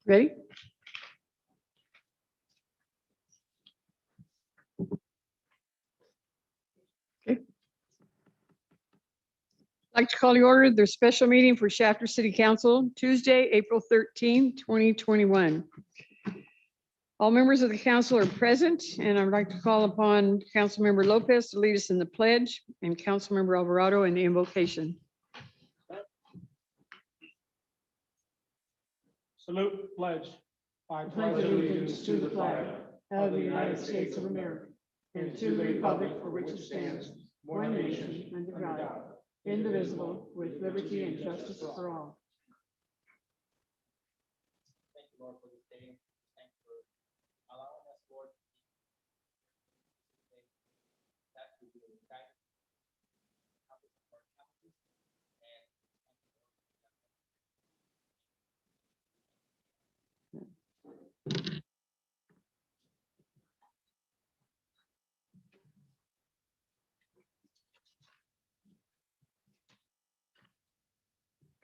Ready? Okay. I'd like to call the order the special meeting for Shafter City Council, Tuesday, April 13, 2021. All members of the council are present, and I'd like to call upon Councilmember Lopez to lead us in the pledge and Councilmember Alvarado in the invocation. Salute, pledge. I pledge allegiance to the flag of the United States of America and to the republic for which it stands, one nation, under God, indivisible, with liberty and justice for all. Thank you, Lord, for this day. Thank you for allowing us, Lord, that we be guided out of our challenges and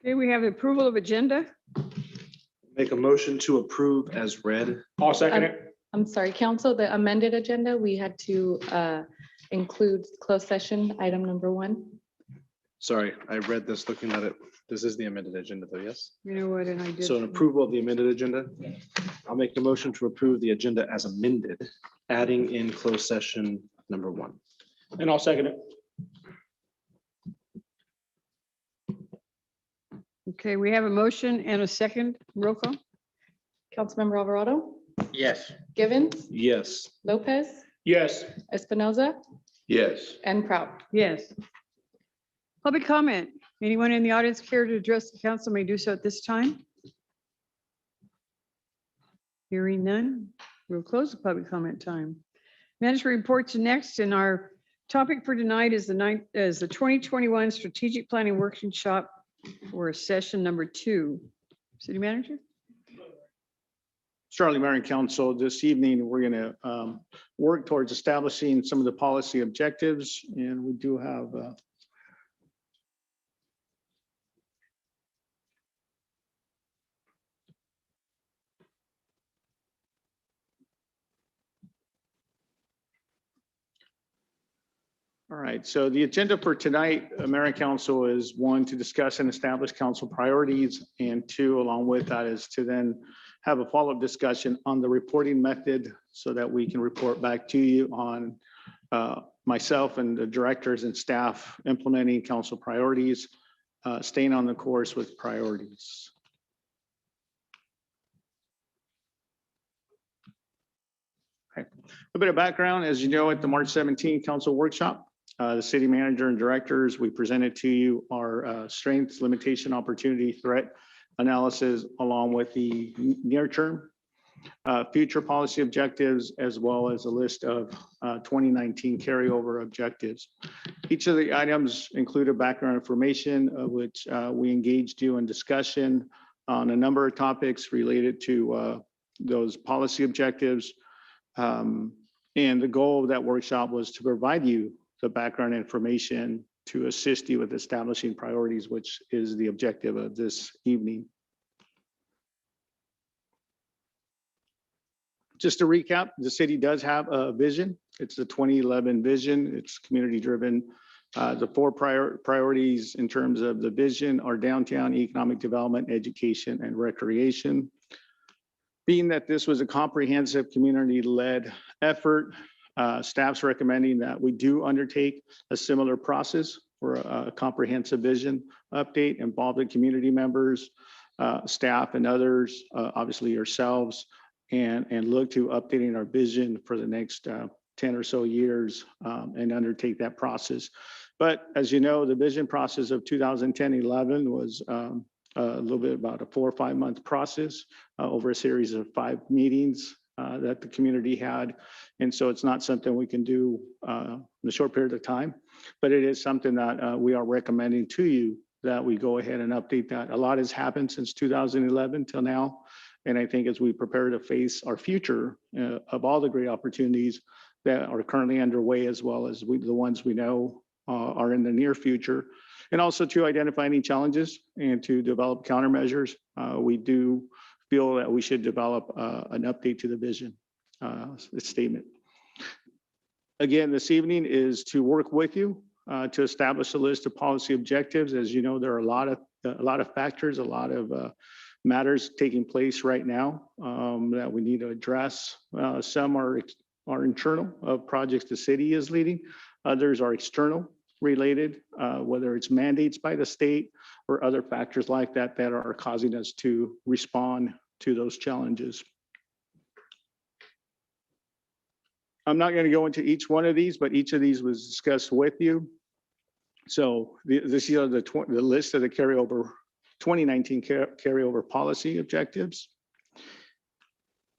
Okay, we have the approval of agenda. Make a motion to approve as read. I'll second it. I'm sorry, council, the amended agenda, we had to include closed session item number 1. Sorry, I read this looking at it. This is the amended agenda though, yes? You know what, and I did. So an approval of the amended agenda. I'll make the motion to approve the agenda as amended, adding in closed session number 1. And I'll second it. Okay, we have a motion and a second. Roll call. Councilmember Alvarado, yes. Givens, Yes. Lopez, Yes. Espinoza, Yes. and Proud. Yes. Public comment. Anyone in the audience care to address the council may do so at this time. Hearing none, we'll close the public comment time. Management reports next, and our topic for tonight is the 2021 Strategic Planning Workshop for session number 2. City Manager? Charlie, Mayor and Council, this evening, we're going to work towards establishing some of the policy objectives, and we do have all right, so the agenda for tonight, Mayor and Council, is 1, to discuss and establish council priorities, and 2, along with that, is to then have a follow-up discussion on the reporting method so that we can report back to you on myself and the directors and staff implementing council priorities, staying on the course with priorities. Okay. A bit of background, as you know, at the March 17 council workshop, the city manager and directors, we presented to you our strengths, limitation, opportunity, threat analysis, along with the near-term future policy objectives, as well as a list of 2019 carryover objectives. Each of the items included background information, of which we engaged you in discussion on a number of topics related to those policy objectives. And the goal of that workshop was to provide you the background information to assist you with establishing priorities, which is the objective of this evening. Just to recap, the city does have a vision. It's the 2011 vision. It's community-driven. The 4 priorities in terms of the vision are downtown, economic development, education, and recreation. Being that this was a comprehensive community-led effort, staff's recommending that we do undertake a similar process for a comprehensive vision update involving community members, staff, and others, obviously yourselves, and look to updating our vision for the next 10 or so years and undertake that process. But as you know, the vision process of 2010-11 was a little bit about a 4 or 5 month process over a series of 5 meetings that the community had. And so it's not something we can do in a short period of time, but it is something that we are recommending to you that we go ahead and update that. A lot has happened since 2011 till now. And I think as we prepare to face our future of all the great opportunities that are currently underway, as well as the ones we know are in the near future, and also to identify any challenges and to develop countermeasures. We do feel that we should develop an update to the vision statement. Again, this evening is to work with you to establish a list of policy objectives. As you know, there are a lot of factors, a lot of matters taking place right now that we need to address. Some are internal of projects the city is leading. Others are external related, whether it's mandates by the state or other factors like that that are causing us to respond to those challenges. I'm not going to go into each one of these, but each of these was discussed with you. So this is the list of the carryover 2019 carryover policy objectives.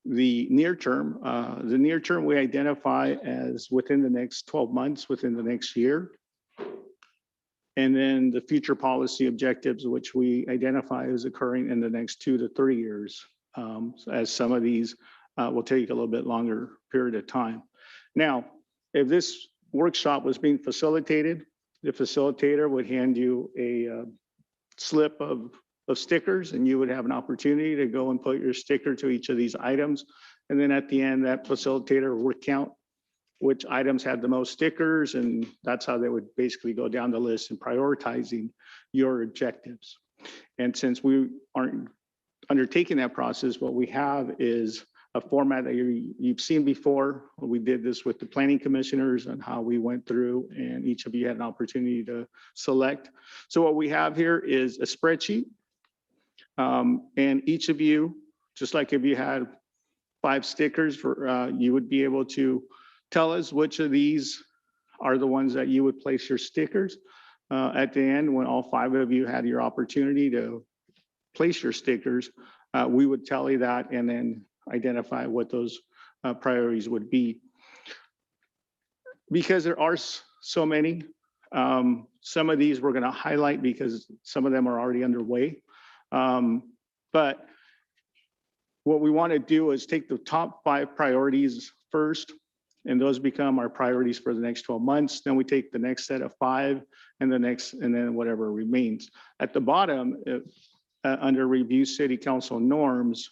The near term we identify as within the next 12 months, within the next year. And then the future policy objectives, which we identify as occurring in the next 2 to 3 years, as some of these will take a little bit longer period of time. Now, if this workshop was being facilitated, the facilitator would hand you a slip of stickers, and you would have an opportunity to go and put your sticker to each of these items. And then at the end, that facilitator would count which items had the most stickers, and that's how they would basically go down the list and prioritizing your objectives. And since we aren't undertaking that process, what we have is a format that you've seen before. We did this with the planning commissioners and how we went through, and each of you had an opportunity to select. So what we have here is a spreadsheet. And each of you, just like if you had 5 stickers, you would be able to tell us which of these are the ones that you would place your stickers. At the end, when all 5 of you had your opportunity to place your stickers, we would tally that and then identify what those priorities would be. Because there are so many, some of these we're going to highlight because some of them are already underway. But what we want to do is take the top 5 priorities first, and those become our priorities for the next 12 months. Then we take the next set of 5 and then whatever remains. At the bottom, under review city council norms,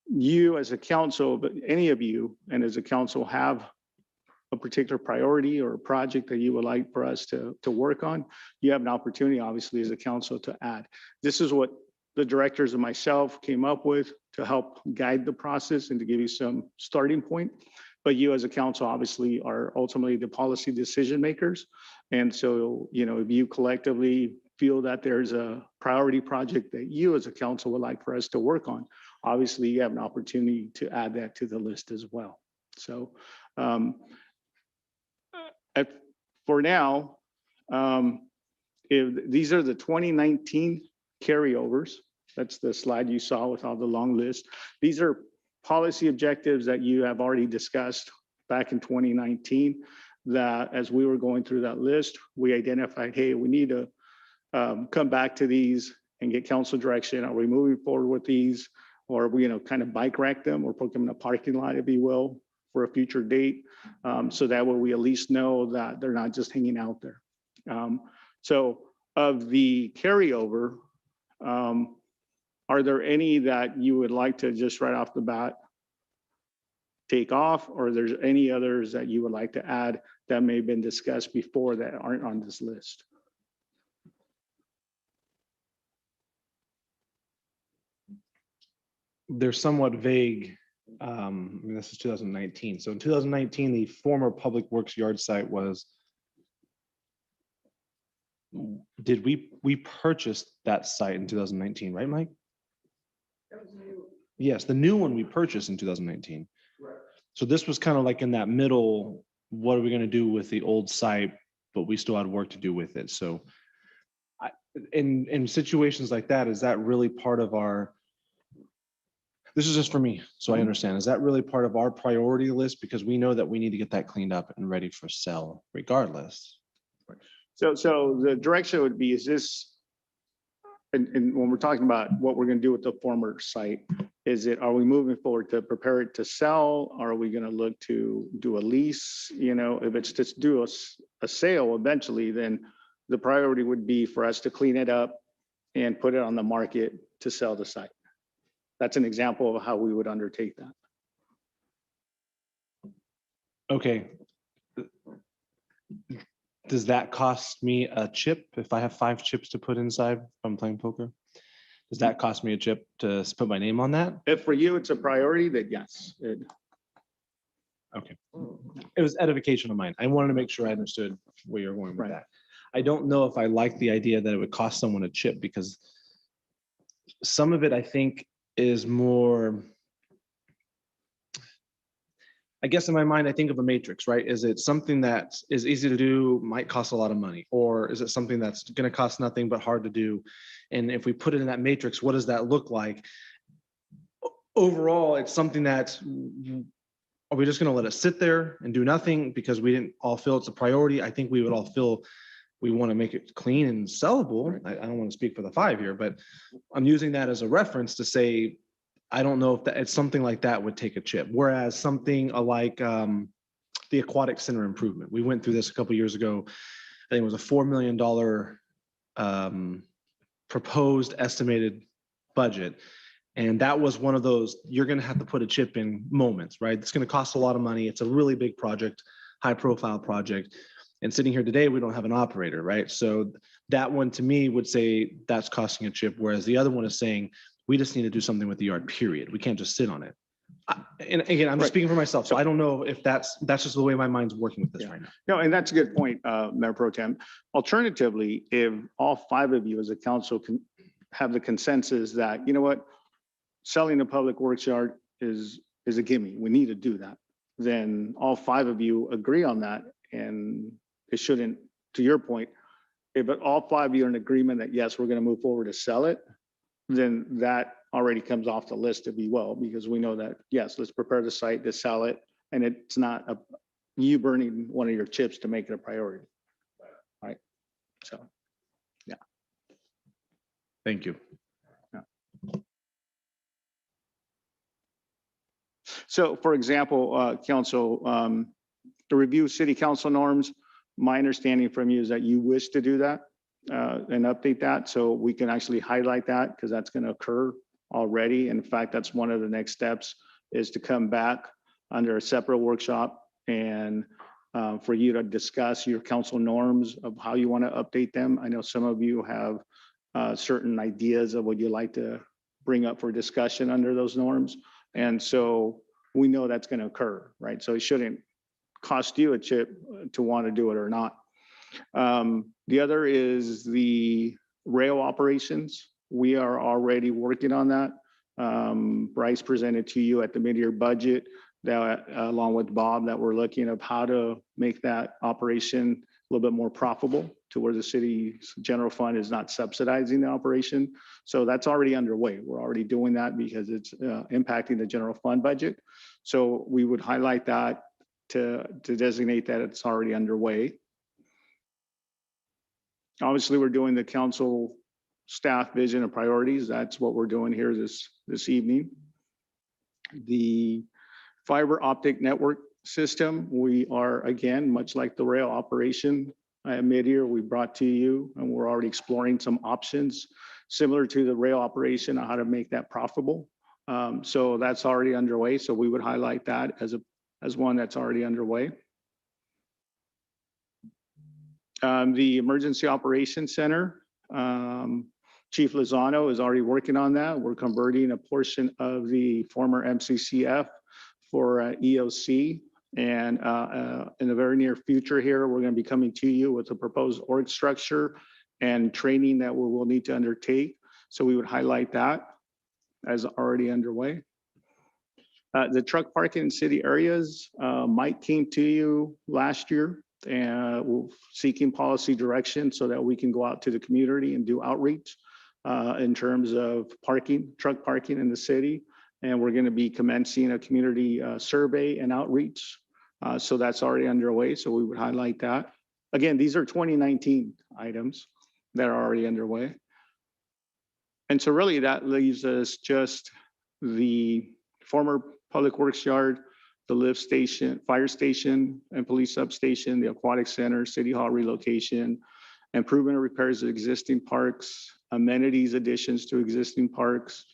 you as a council, but any of you and as a council have a particular priority or a project that you would like for us to work on, you have an opportunity, obviously, as a council to add. This is what the directors and myself came up with to help guide the process and to give you some starting point. But you as a council, obviously, are ultimately the policy decision makers. And so, if you collectively feel that there's a priority project that you as a council would like for us to work on, obviously, you have an opportunity to add that to the list as well. So, for now, if these are the 2019 carryovers. That's the slide you saw with all the long list. These are policy objectives that you have already discussed back in 2019, that as we were going through that list, we identified, hey, we need to come back to these and get council direction. Are we moving forward with these? Or are we kind of bike rack them or put them in a parking lot, if you will, for a future date? So that way we at least know that they're not just hanging out there. So of the carryover, are there any that you would like to just right off the bat take off, or there's any others that you would like to add that may have been discussed before that aren't on this list? They're somewhat vague. This is 2019. So in 2019, the former Public Works yard site was, did we purchased that site in 2019, right, Mike? Yes, the new one we purchased in 2019. Right. So this was kind of like in that middle, what are we going to do with the old site, but we still had work to do with it. So in situations like that, is that really part of our, this is just for me, so I understand, is that really part of our priority list? Because we know that we need to get that cleaned up and ready for sale regardless. So the direction would be, is this, and when we're talking about what we're going to do with the former site, are we moving forward to prepare it to sell? Are we going to look to do a lease? If it's just do a sale eventually, then the priority would be for us to clean it up and put it on the market to sell the site. that's an example of how we would undertake that. Okay. Does that cost me a chip if I have 5 chips to put inside if I'm playing poker? Does that cost me a chip to put my name on that? If for you it's a priority, then yes. Okay. It was edification of mine. I wanted to make sure I understood where you're going with Right. that. I don't know if I like the idea that it would cost someone a chip because some of it I think is more, I guess in my mind, I think of a matrix, right? Is it something that is easy to do, might cost a lot of money? Or is it something that's going to cost nothing but hard to do? And if we put it in that matrix, what does that look like? Overall, it's something that, are we just going to let it sit there and do nothing because we didn't all feel it's a priority? I think we would all feel we want to make it clean and sellable. I don't want to speak for the 5 here, but I'm using that as a reference to say, I don't know if that it's something like that would take a chip. Whereas something like the aquatic center improvement, we went through this a couple of years ago. I think it was a $4 million proposed estimated budget. And that was one of those, you're going to have to put a chip in moments, right? It's going to cost a lot of money. It's a really big project, high profile project. And sitting here today, we don't have an operator, right? So that one to me would say that's costing a chip. Whereas the other one is saying, we just need to do something with the yard, period. We can't just sit on it. And again, I'm just Right. speaking for myself. So I don't know if that's just the way my mind's working with this Yeah. right now. No, and that's a good point, Mayor Pro Tem. Alternatively, if all 5 of you as a council can have the consensus that, you know what, selling the public works yard is a gimme, we need to do that, then all 5 of you agree on that, and it shouldn't, to your point, if all 5 of you are in agreement that, yes, we're going to move forward to sell it, then that already comes off the list, if you will, because we know that, yes, let's prepare the site to sell it, and it's not you burning one of your chips to make it a priority. Right? So, Thank you. so for example, council, to review city council norms, my understanding from you is that you wish to do that and update that, so we can actually highlight that because that's going to occur already. In fact, that's one of the next steps is to come back under a separate workshop and for you to discuss your council norms of how you want to update them. I know some of you have certain ideas of what you like to bring up for discussion under those norms. And so we know that's going to occur, right? So it shouldn't cost you a chip to want to do it or not. The other is the rail operations. We are already working on that. Bryce presented to you at the mid-year budget that along with Bob that we're looking at how to make that operation a little bit more profitable to where the city's general fund is not subsidizing the operation. So that's already underway. We're already doing that because it's impacting the general fund budget. So we would highlight that to designate that it's already underway. Obviously, we're doing the council staff vision and priorities. That's what we're doing here this evening. The fiber optic network system, we are, again, much like the rail operation mid-year, we brought to you, and we're already exploring some options similar to the rail operation on how to make that profitable. So that's already underway. So we would highlight that as one that's already underway. The Emergency Operations Center, Chief Lozano is already working on that. We're converting a portion of the former MCCF for EOC. And in the very near future here, we're going to be coming to you with a proposed org structure and training that we will need to undertake. So we would highlight that as already underway. The truck parking in city areas, Mike came to you last year and seeking policy direction so that we can go out to the community and do outreach in terms of parking, truck parking in the city. And we're going to be commencing a community survey and outreach. So that's already underway. So we would highlight that. Again, these are 2019 items that are already underway. And so really that leaves us just the former public works yard, the lift station, fire station and police substation, the aquatic center, city hall relocation, improvement and repairs of existing parks, amenities additions to existing parks,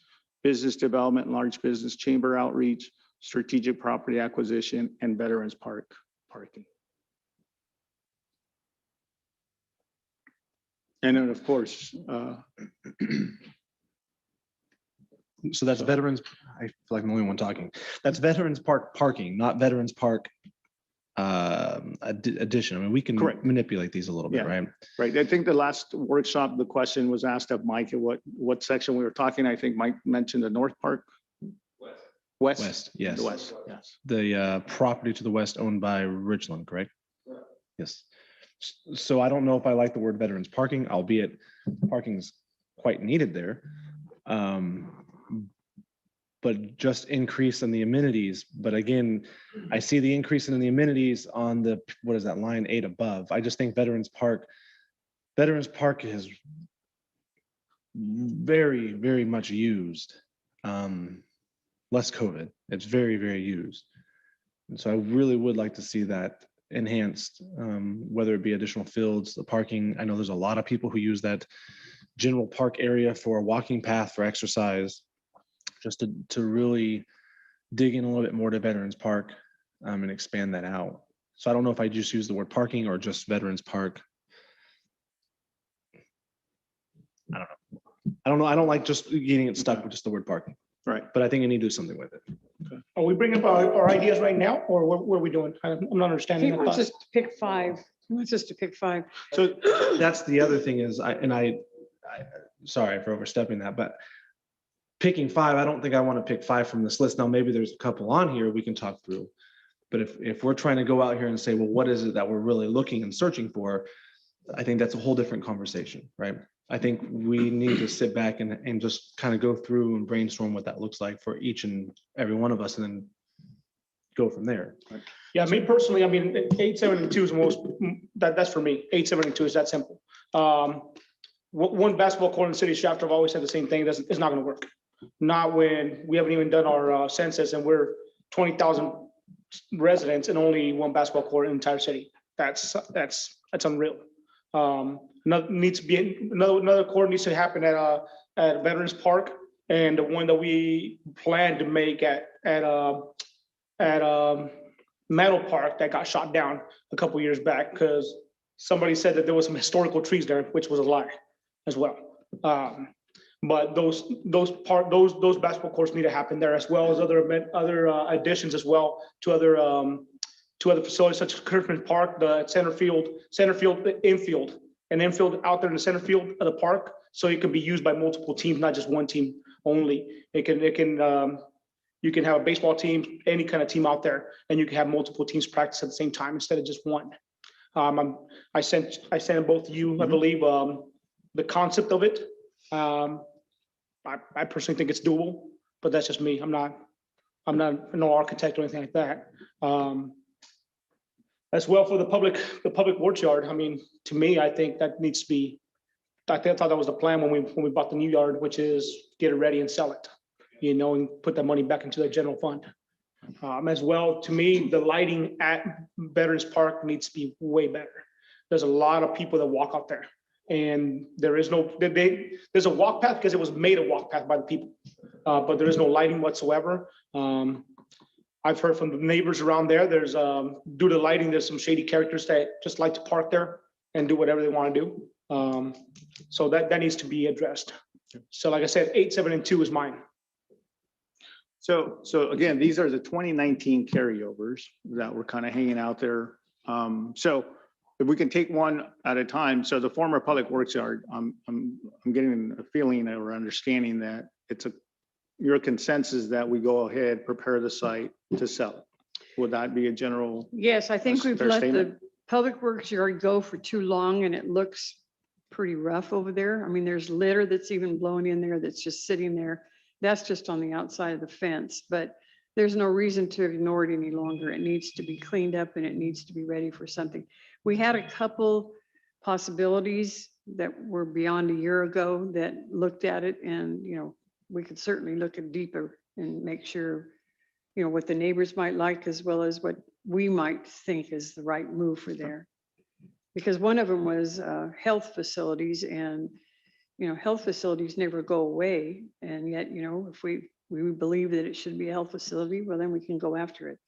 business development, large business chamber outreach, strategic property acquisition, and Veterans Park parking. And then, of course, So that's veterans, I feel like I'm the only one talking. That's Veterans Park parking, not Veterans Park addition. I mean, we can Correct. manipulate these a little bit, Yeah. right? right, I think the last workshop, the question was asked of Mike at what section we were talking. I think Mike mentioned the North Park. West. West, yes. The west, yes. The property to the west owned by Richland, correct? Yes. So I don't know if I like the word veterans parking, albeit parking is quite needed there. But just increase in the amenities. But again, I see the increase in the amenities on the, what is that, line 8 above. I just think Veterans Park is very, very much used. Less COVID, it's very, very used. And so I really would like to see that enhanced, whether it be additional fields, the parking. I know there's a lot of people who use that general park area for a walking path for exercise, just to really dig in a little bit more to Veterans Park and expand that out. So I don't know if I just use the word parking or just Veterans Park. I don't know. I don't like just getting it stuck with just the word parking, Right. but I think I need to do something with it. Are we bringing up our ideas right now, or what are we doing? I'm not understanding. He that wants thought. us to pick 5. He wants us to pick 5. So that's the other thing is I sorry for overstepping that, but picking 5, I don't think I want to pick 5 from this list. Now, maybe there's a couple on here we can talk through. But if we're trying to go out here and say, well, what is it that we're really looking and searching for? I think that's a whole different conversation, right? I think we need to sit back and just kind of go through and brainstorm what that looks like for each and every one of us and then go from there. Yeah, me personally, I mean, 872 is most, that's for me. 872 is that simple. One basketball court in the city of Shafter, I've always said the same thing. It's not going to work. Not when we haven't even done our census and we're 20,000 residents and only one basketball court in the entire city. That's unreal. Another court needs to happen at Veterans Park, and the one that we plan to make at Meadow Park that got shot down a couple years back because somebody said that there was some historical trees there, which was a lie as well. But those basketball courts need to happen there, as well as other additions as well to other facilities such as Kirkman Park, the center field infield out there in the center field of the park, so it can be used by multiple teams, not just one team only. You can have a baseball team, any kind of team out there, and you can have multiple teams practice at the same time instead of just one. I sent both of you, I believe, the concept of it. I personally think it's doable, but that's just me. I'm not no architect or anything like that. As well for the public works yard. I mean, to me, I think that needs to be. I thought that was the plan when we bought the new yard, which is get it ready and sell it, and put that money back into the general fund. As well, to me, the lighting at Veterans Park needs to be way better. There's a lot of people that walk out there, and there's a walk path because it was made a walk path by the people, but there is no lighting whatsoever. I've heard from the neighbors around there. There's due to lighting, there's some shady characters that just like to park there and do whatever they want to do. So that needs to be addressed. So like I said, 8, 7, and 2 is mine. So again, these are the 2019 carryovers that were kind of hanging out there. So if we can take one at a time. So the former public works yard, I'm getting a feeling or understanding that your consensus that we go ahead, prepare the site to sell it. Would that be a general? Yes, I think That's a we've fair let the statement. public works yard go for too long and it looks pretty rough over there. I mean, there's litter that's even blowing in there that's just sitting there. That's just on the outside of the fence, but there's no reason to ignore it any longer. It needs to be cleaned up and it needs to be ready for something. We had a couple possibilities that were beyond a year ago that looked at it, and we could certainly look at deeper and make sure what the neighbors might like as well as what we might think is the right move for there. Because one of them was health facilities, and health facilities never go away. And yet, if we believe that it should be a health facility, well, then we can go after it.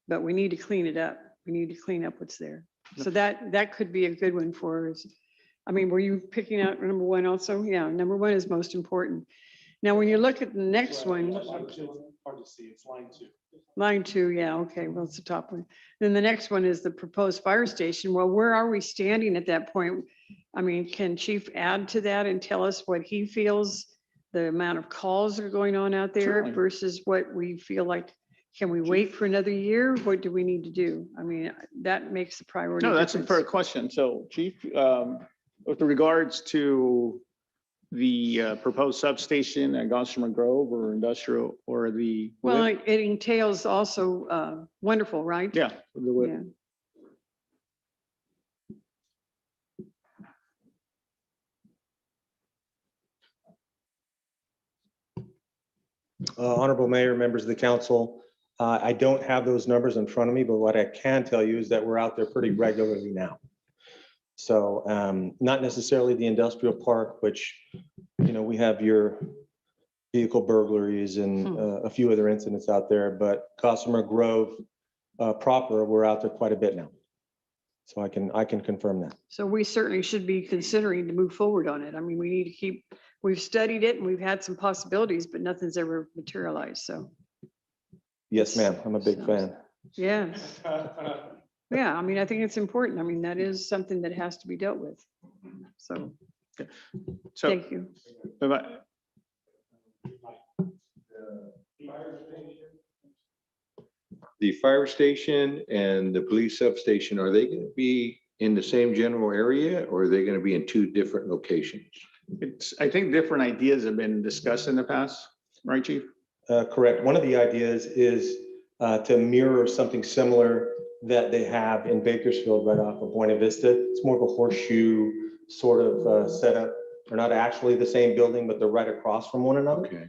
But we need to clean it up. We need to clean up what's there. So that could be a good one for us. I mean, were you picking out number one also? Yeah, number one is most important. Now, when you look at the next one, Hard to see, it's line 2. line 2, yeah, okay, well, it's the top one. Then the next one is the proposed fire station. Well, where are we standing at that point? I mean, can Chief add to that and tell us what he feels the amount of calls that are going on out there Certainly. versus what we feel like? Can we wait for another year? What do we need to do? I mean, that makes the priority. No, that's a fair difference. question. So Chief, with regards to the proposed substation at Gossamer Grove or industrial or the. Well, it entails also wonderful, right? Yeah. Yeah. Honorable Mayor, members of the council, I don't have those numbers in front of me, but what I can tell you is that we're out there pretty regularly now. So not necessarily the industrial park, which, we have your vehicle burglaries and a few other incidents out there, but Gossamer Grove proper, we're out there quite a bit now. So I can confirm that. So we certainly should be considering to move forward on it. I mean, we need to keep, we've studied it and we've had some possibilities, but nothing's ever materialized. So, Yes, ma'am. I'm a big fan. yeah. Yeah, I mean, I think it's important. I mean, that is something that has to be dealt with. So, So, thank you. but The fire station and the police substation, are they going to be in the same general area or are they going to be in 2 different locations? I think different ideas have been discussed in the past, right, Chief? Correct. One of the ideas is to mirror something similar that they have in Bakersfield right off of Buena Vista. It's more of a horseshoe sort of setup. They're not actually the same building, but they're right across from one another. Okay.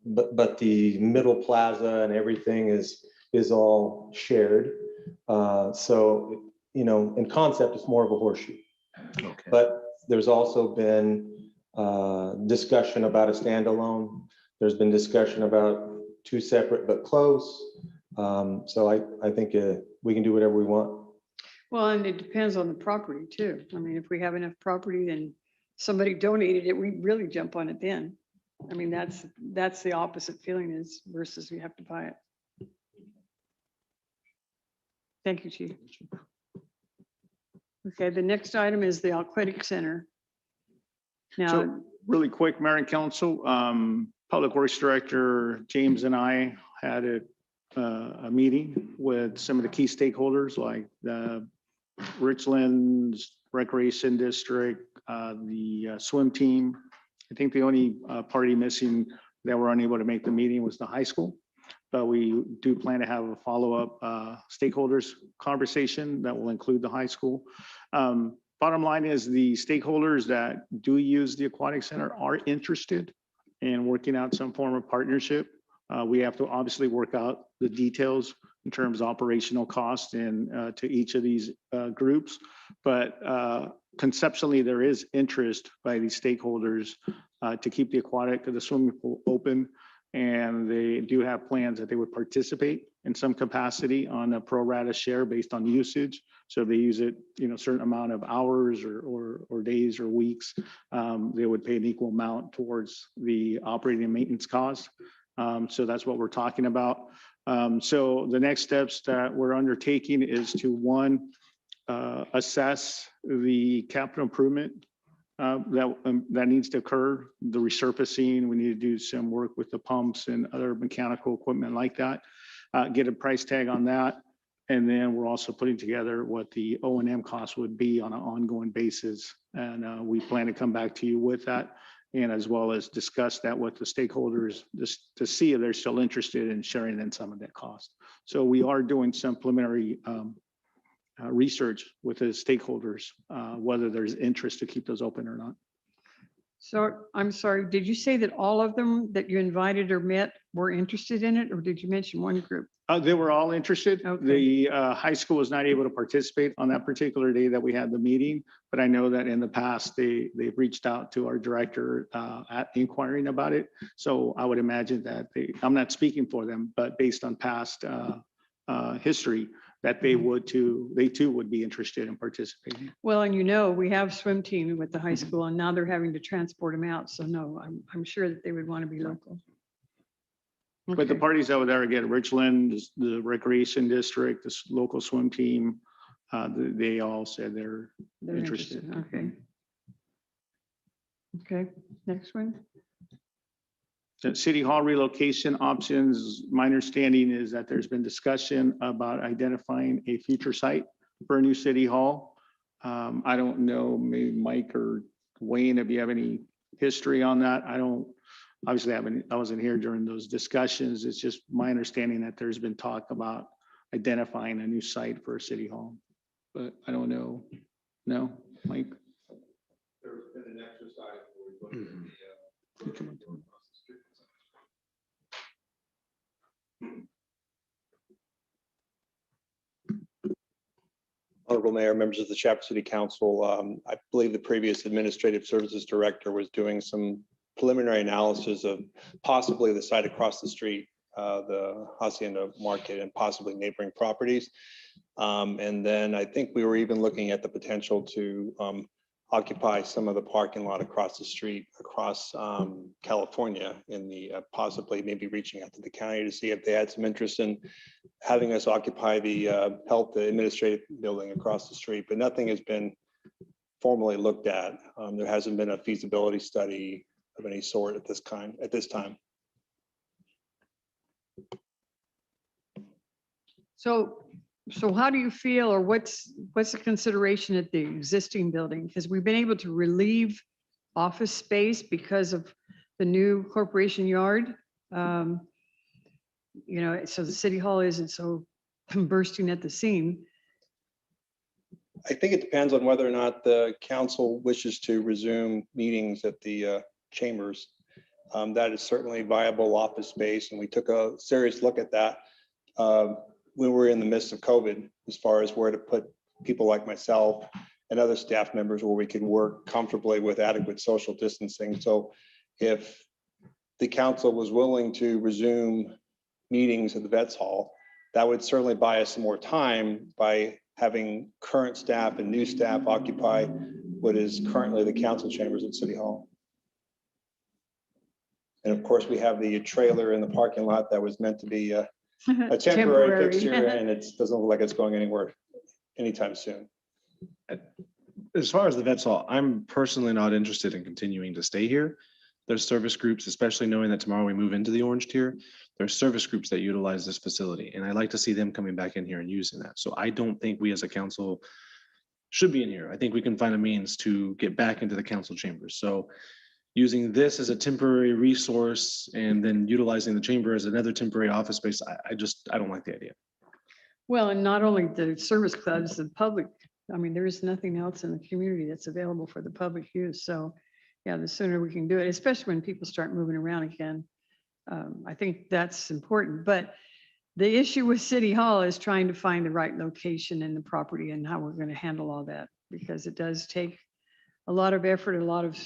But the middle plaza and everything is all shared. So, in concept, it's more of a horseshoe. Okay. But there's also been discussion about a standalone. There's been discussion about 2 separate but close. So I think we can do whatever we want. Well, and it depends on the property too. I mean, if we have enough property, then somebody donated it, we really jump on it then. I mean, that's the opposite feeling is versus we have to buy it. Thank you, Chief. Okay, the next item is the Aquatic Center. Now, So really quick, Mayor and Council, Public Works Director James and I had a meeting with some of the key stakeholders like the Richlands Recreation District, the swim team. I think the only party missing that were unable to make the meeting was the high school. But we do plan to have a follow-up stakeholders conversation that will include the high school. Bottom line is the stakeholders that do use the aquatic center are interested in working out some form of partnership. We have to obviously work out the details in terms of operational cost and to each of these groups. But conceptually, there is interest by these stakeholders to keep the swimming pool open. And they do have plans that they would participate in some capacity on a pro rata share based on usage. So if they use it, certain amount of hours or days or weeks, they would pay an equal amount towards the operating and maintenance cost. So that's what we're talking about. So the next steps that we're undertaking is to, one, assess the capital improvement that needs to occur, the resurfacing. We need to do some work with the pumps and other mechanical equipment like that, get a price tag on that. And then we're also putting together what the O&M cost would be on an ongoing basis. And we plan to come back to you with that, and as well as discuss that with the stakeholders just to see if they're still interested in sharing in some of that cost. So we are doing some preliminary research with the stakeholders, whether there's interest to keep those open or not. So I'm sorry, did you say that all of them that you invited or met were interested in it, or did you mention one group? They were all interested. Okay. The high school was not able to participate on that particular day that we had the meeting, but I know that in the past, they've reached out to our director at inquiring about it. So I would imagine that I'm not speaking for them, but based on past history, that they too would be interested in participating. Well, and we have swim team with the high school and now they're having to transport them out. So no, I'm sure that they would want to be local. But the Okay. parties over there, again, Richland, the recreation district, this local swim team, they all said they're They're interested. Okay. Okay, next one. The city hall relocation options, my understanding is that there's been discussion about identifying a future site for a new city hall. I don't know, maybe Mike or Wayne, if you have any history on that. Obviously, I wasn't here during those discussions. It's just my understanding that there's been talk about identifying a new site for a city hall. But I don't know. No, Mike? There's been an exercise where we looked at the, Honorable Mayor, members of the Shasta City Council, I believe the previous Administrative Services Director was doing some preliminary analysis of possibly the site across the street, the Hacienda Market, and possibly neighboring properties. And then I think we were even looking at the potential to occupy some of the parking lot across the street, across California, in the possibly maybe reaching out to the county to see if they had some interest in having us occupy the health administrative building across the street, but nothing has been formally looked at. There hasn't been a feasibility study of any sort at this time. So how do you feel, or what's the consideration at the existing building? Because we've been able to relieve office space because of the new corporation yard. So the city hall isn't so bursting at the seam. I think it depends on whether or not the council wishes to resume meetings at the chambers. That is certainly viable office space, and we took a serious look at that. We were in the midst of COVID, as far as where to put people like myself and other staff members where we could work comfortably with adequate social distancing. So if the council was willing to resume meetings at the Vets Hall, that would certainly buy us some more time by having current staff and new staff occupy what is currently the council chambers at City Hall. And of course, we have the trailer in the parking lot that was meant to be a temporary fixture, and it doesn't look like it's going anywhere anytime soon. As far as the Vets Hall, I'm personally not interested in continuing to stay here. There's service groups, especially knowing that tomorrow we move into the orange tier. There's service groups that utilize this facility, and I like to see them coming back in here and using that. So I don't think we as a council should be in here. I think we can find a means to get back into the council chambers. So using this as a temporary resource and then utilizing the chamber as another temporary office space, I don't like the idea. Well, and not only the service clubs, the public, there is nothing else in the community that's available for the public use. So yeah, the sooner we can do it, especially when people start moving around again. I think that's important, but the issue with City Hall is trying to find the right location in the property and how we're going to handle all that, because it does take a lot of effort, a lot of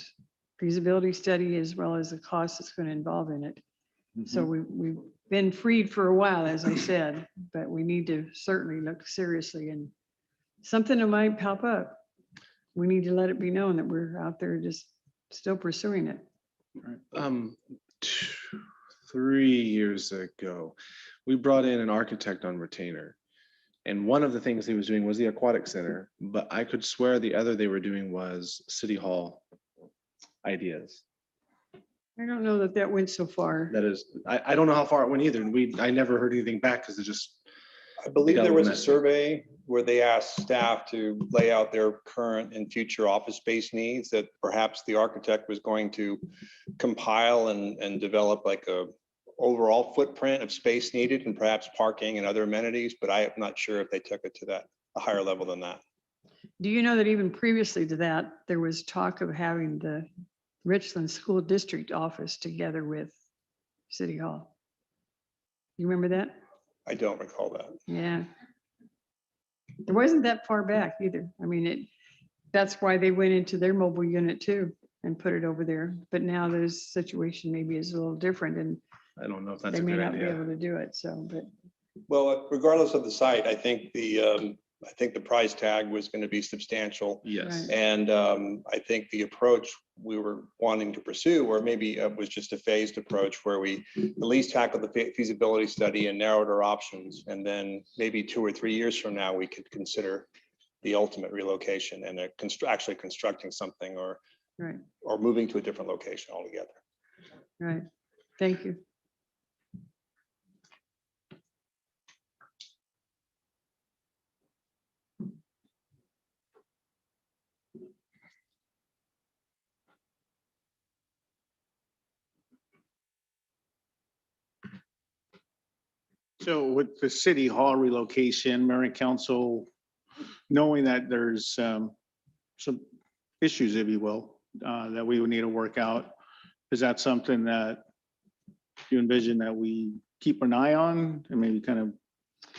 feasibility study, as well as the cost that's going to involve in it. So we've been freed for a while, as I said, but we need to certainly look seriously, and something that might pop up, we need to let it be known that we're out there just still pursuing it. 3 years ago, we brought in an architect on retainer. And one of the things he was doing was the aquatic center, but I could swear the other they were doing was City Hall ideas. I don't know that went so far. That is, I don't know how far it went either. And I never heard anything back because it just. I believe got there was a messy. survey where they asked staff to lay out their current and future office space needs, that perhaps the architect was going to compile and develop like a overall footprint of space needed, and perhaps parking and other amenities, but I am not sure if they took it to a higher level than that. Do you know that even previously to that, there was talk of having the Richland School District office together with City Hall. You remember that? I don't recall that. Yeah. It wasn't that far back either. I mean, that's why they went into their mobile unit too and put it over there. But now this situation maybe is a little different and I don't know if that's they a may good not be idea. able to do it. So, but Well, regardless of the site, I think the price tag was going to be substantial. Yes. Right. And I think the approach we were wanting to pursue, or maybe it was just a phased approach where we at least tackled the feasibility study and narrowed our options. And then maybe 2 or 3 years from now, we could consider the ultimate relocation and actually constructing something or right, moving to a different location altogether. right. Thank you. So with the city hall relocation, Mayor and Council, knowing that there's some issues, if you will, that we would need to work out, is that something that you envision that we keep an eye on and maybe kind of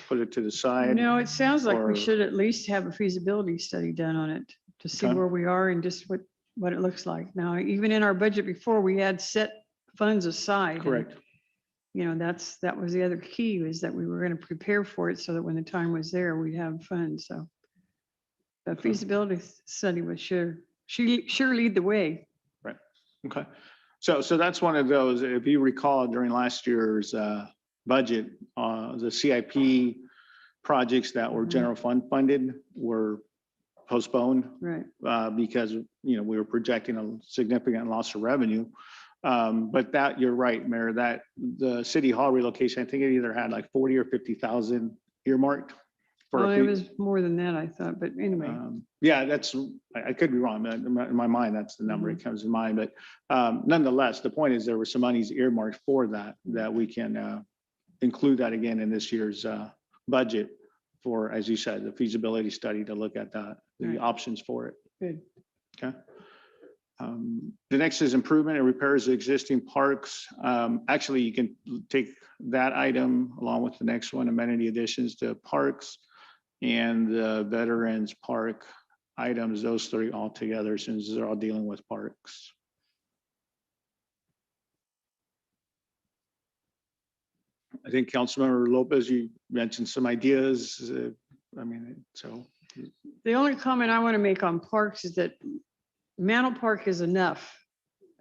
put it to the side? No, it sounds like or- we should at least have a feasibility study done on it to see Okay. where we are and just what it looks like. Now, even in our budget before, we had set funds aside. and, Correct. You know, that was the other key, was that we were going to prepare for it so that when the time was there, we'd have funds. So the feasibility study was sure lead the way. Okay. So that's one of those, if you recall during last year's budget, the CIP projects that were Mhm. general fund funded were postponed Right. because, we were projecting a significant loss of revenue. But that, you're right, Mayor, that the city hall relocation, I think it either had like 40 or 50,000 earmarked. for a Well, it fee. was more than that, I thought, but anyway. Yeah, I could be wrong. but In my mind, that's the number that comes to mind. But nonetheless, the point is there were some monies earmarked for that we can include that again in this year's budget for, as you said, the feasibility study to look at the Right. options for it. Good. Okay. The next is improvement and repairs of existing parks. Actually, you can take that item along with the next one, amenity additions to parks and the Veterans Park items, those three all together, since they're all dealing with parks. I think Councilmember Lopez, you mentioned some ideas. So. The only comment I want to make on parks is that Mantle Park is enough.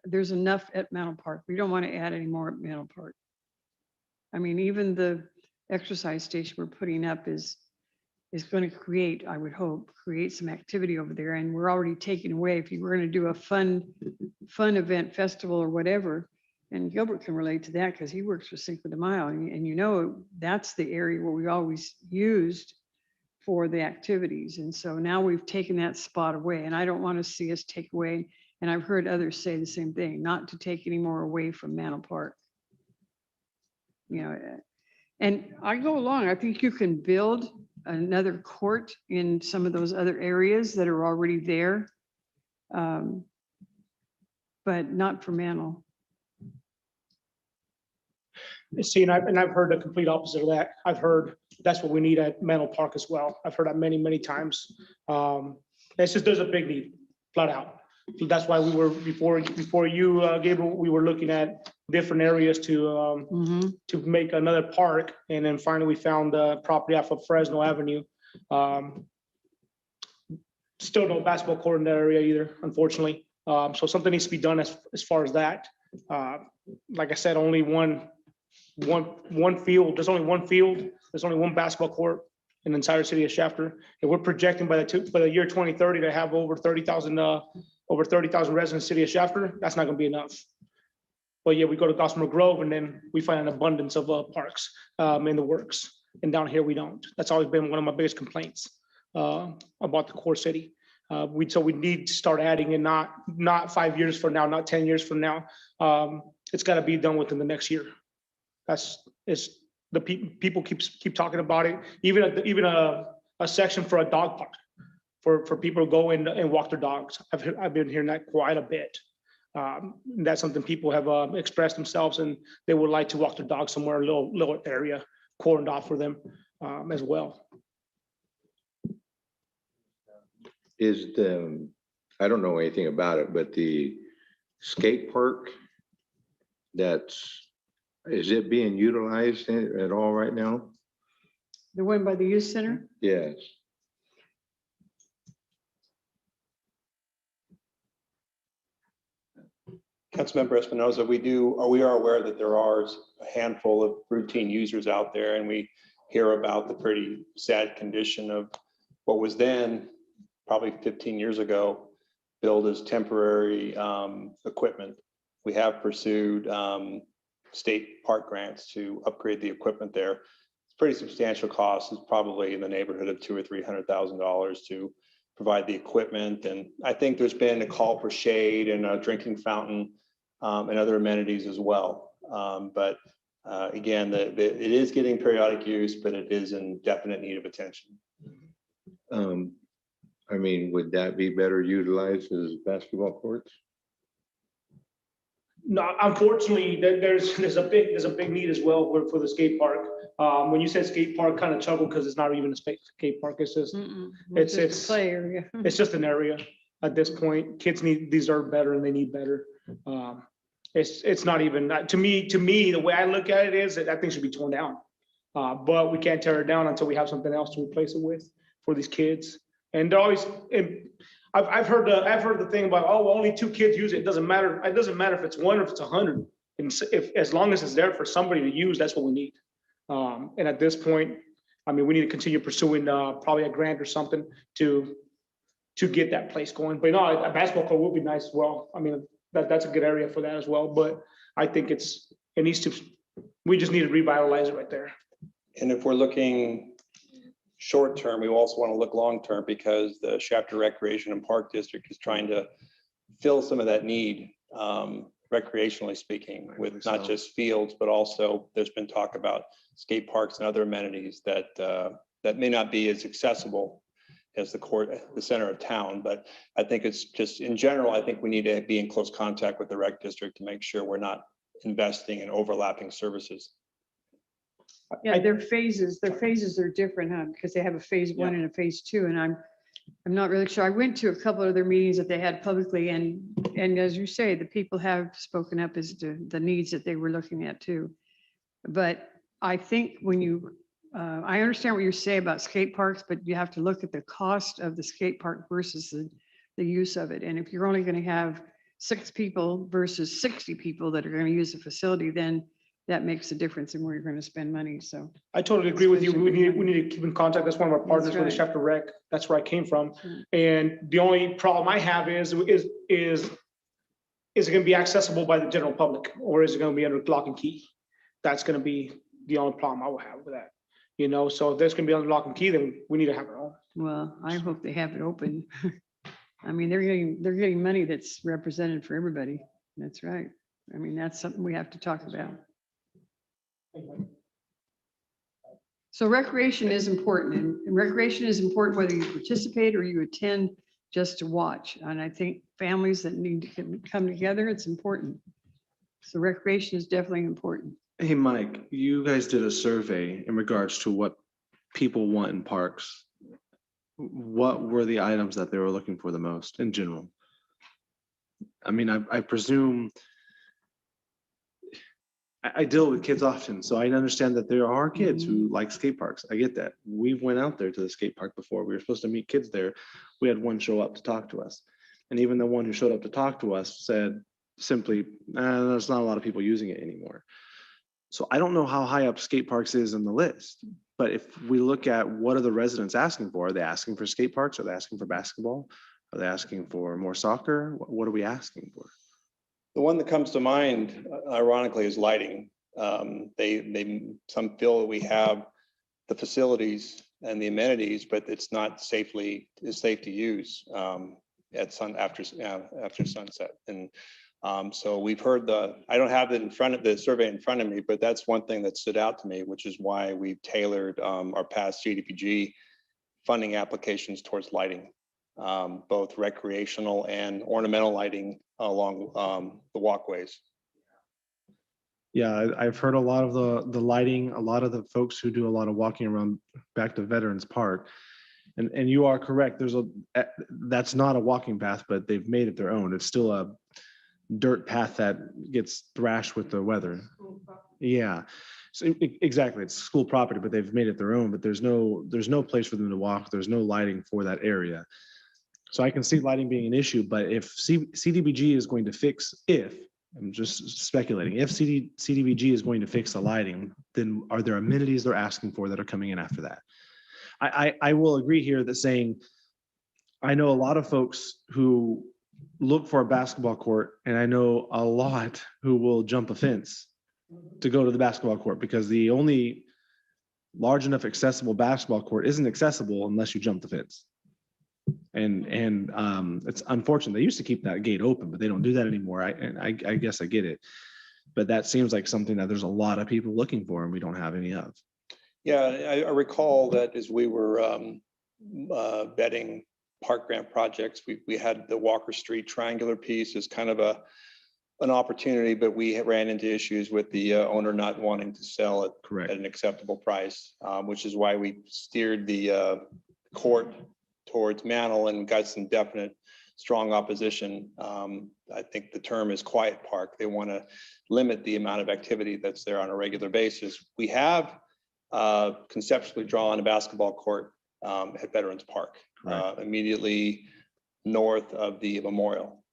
There's enough at Mantle Park. We don't want to add any more at Mantle Park. I mean, even the exercise station we're putting up is going to create, I would hope, create some activity over there. And we're already taking away, if you were going to do a fun event, festival or whatever, and Gilbert can relate to that because he works for Cinco de Mayo. And that's the area where we always used for the activities. And so now we've taken that spot away, and I don't want to see us take away. And I've heard others say the same thing, not to take any more away from Mantle Park. And I go along, I think you can build another court in some of those other areas that are already there. But not for Mantle. See, and I've heard the complete opposite of that. I've heard that's what we need at Mantle Park as well. I've heard that many, many times. It's just, there's a big need, flat out. So that's why we were, before you, Gabriel, we were looking at different areas to make another park. And then finally we found the property off of Fresno Avenue. Still no basketball court in that area either, unfortunately. So something needs to be done as far as that. Like I said, only one field. There's only one field. There's only one basketball court in the entire city of Shafter. And we're projecting by the year 2030 to have over 30,000 residents in the city of Shafter. That's not going to be enough. But yeah, we go to Gossamer Grove and then we find an abundance of parks in the works. And down here we don't. That's always been one of my biggest complaints about the core city. So we need to start adding, and not 5 years from now, not 10 years from now. It's got to be done within the next year. It's the people keep talking about it. Even a section for a dog park for people to go in and walk their dogs. I've been hearing that quite a bit. That's something people have expressed themselves, and they would like to walk their dog somewhere, a little area cordoned off for them as well. Is the, I don't know anything about it, but the skate park is it being utilized at all right now? The one by the youth center? Yes. Councilmember Espinoza, we are aware that there are a handful of routine users out there, and we hear about the pretty sad condition of what was then, probably 15 years ago, billed as temporary equipment. We have pursued state park grants to upgrade the equipment there. It's pretty substantial cost. It's probably in the neighborhood of $200,000 or $300,000 to provide the equipment. And I think there's been a call for shade and a drinking fountain and other amenities as well. But again, it is getting periodic use, but it is in definite need of attention. I mean, would that be better utilized as basketball courts? No, unfortunately, there's a big need as well for the skate park. When you said skate park, kind of chuckled because it's not even a skate park. It's just it's Play area. it's just an area at this point. Kids deserve better, and they need better. It's not even to me. The way I look at it is that thing should be torn down, but we can't tear it down until we have something else to replace it with for these kids. And they're always. I've heard the thing about, oh, well, only 2 kids use it. It doesn't matter. It doesn't matter if it's 1 or if it's 100. And if as long as it's there for somebody to use, that's what we need. And at this point, I mean, we need to continue pursuing probably a grant or something to get that place going. But no, a basketball court would be nice as well. I mean, that's a good area for that as well. But I think it needs to. We just need to revitalize it right there. And if we're looking short term, we also want to look long term, because the Shafter Recreation and Park District is trying to fill some of that need, recreationally speaking, with not just fields, but also there's been talk about skate parks and other amenities that may not be as accessible as the center of town. But I think it's just, in general, I think we need to be in close contact with the rec district to make sure we're not investing in overlapping services. Yeah, their phases are different, huh? Because they have a phase 1 and a phase 2, and I'm not really sure. I went to a couple of their meetings that they had publicly, and as you say, the people have spoken up as to the needs that they were looking at too. But I think when you, I understand what you say about skate parks, but you have to look at the cost of the skate park versus the use of it. And if you're only going to have 6 people versus 60 people that are going to use the facility, then that makes a difference in where you're going to spend money. So I totally agree with you. We need to keep in contact. That's one of our partners That's for the right. Shafter Rec. That's where I came from. That's right. And the only problem I have is it going to be accessible by the general public, or is it going to be under lock and key? That's going to be the only problem I will have with that. You know, so if there's going to be under lock and key, then we need to have our own. well, I hope they have it open. I mean, they're getting money that's represented for everybody. That's right. I mean, that's something we have to talk about. So recreation is important, and recreation is important whether you participate or you attend just to watch. And I think families that need to come together, it's important. So recreation is definitely important. Hey, Mike, you guys did a survey in regards to what people want in parks. What were the items that they were looking for the most in general? I mean, I presume I deal with kids often, so I understand that there are kids who like skate parks. I get that. We went out there to the skate park before. We were supposed to meet kids there. We had one show up to talk to us. And even the one who showed up to talk to us said simply, there's not a lot of people using it anymore. So I don't know how high up skate parks is in the list, but if we look at what are the residents asking for, are they asking for skate parks? Are they asking for basketball? Are they asking for more soccer? What are we asking for? The one that comes to mind, ironically, is lighting. Some feel that we have the facilities and the amenities, but it's not safe to use after sunset. And so we've heard I don't have it in front of the survey in front of me, but that's one thing that stood out to me, which is why we've tailored our past CDBG funding applications towards lighting. both recreational and ornamental lighting along the walkways. Yeah, I've heard a lot of the lighting, a lot of the folks who do a lot of walking around back to Veterans Park. And you are correct. That's not a walking path, but they've made it their own. It's still a dirt path that gets thrashed with the weather. Yeah, so exactly. It's school property, but they've made it their own, but there's no place for them to walk. There's no lighting for that area. So I can see lighting being an issue, but if CDBG is going to fix, I'm just speculating, if CDBG is going to fix the lighting, then are there amenities they're asking for that are coming in after that? I will agree here that saying, I know a lot of folks who look for a basketball court, and I know a lot who will jump a fence to go to the basketball court because the only large enough accessible basketball court isn't accessible unless you jump the fence. And it's unfortunate. They used to keep that gate open, but they don't do that anymore. I guess I get it. But that seems like something that there's a lot of people looking for and we don't have any of. Yeah, I recall that as we were vetting park grant projects, we had the Walker Street triangular piece as kind of an opportunity, but we ran into issues with the owner not wanting to sell it Correct. at an acceptable price, which is why we steered the court towards Mantle and got some definite strong opposition. I think the term is quiet park. They want to limit the amount of activity that's there on a regular basis. We have conceptually drawn a basketball court at Veterans Park, immediately north of the memorial.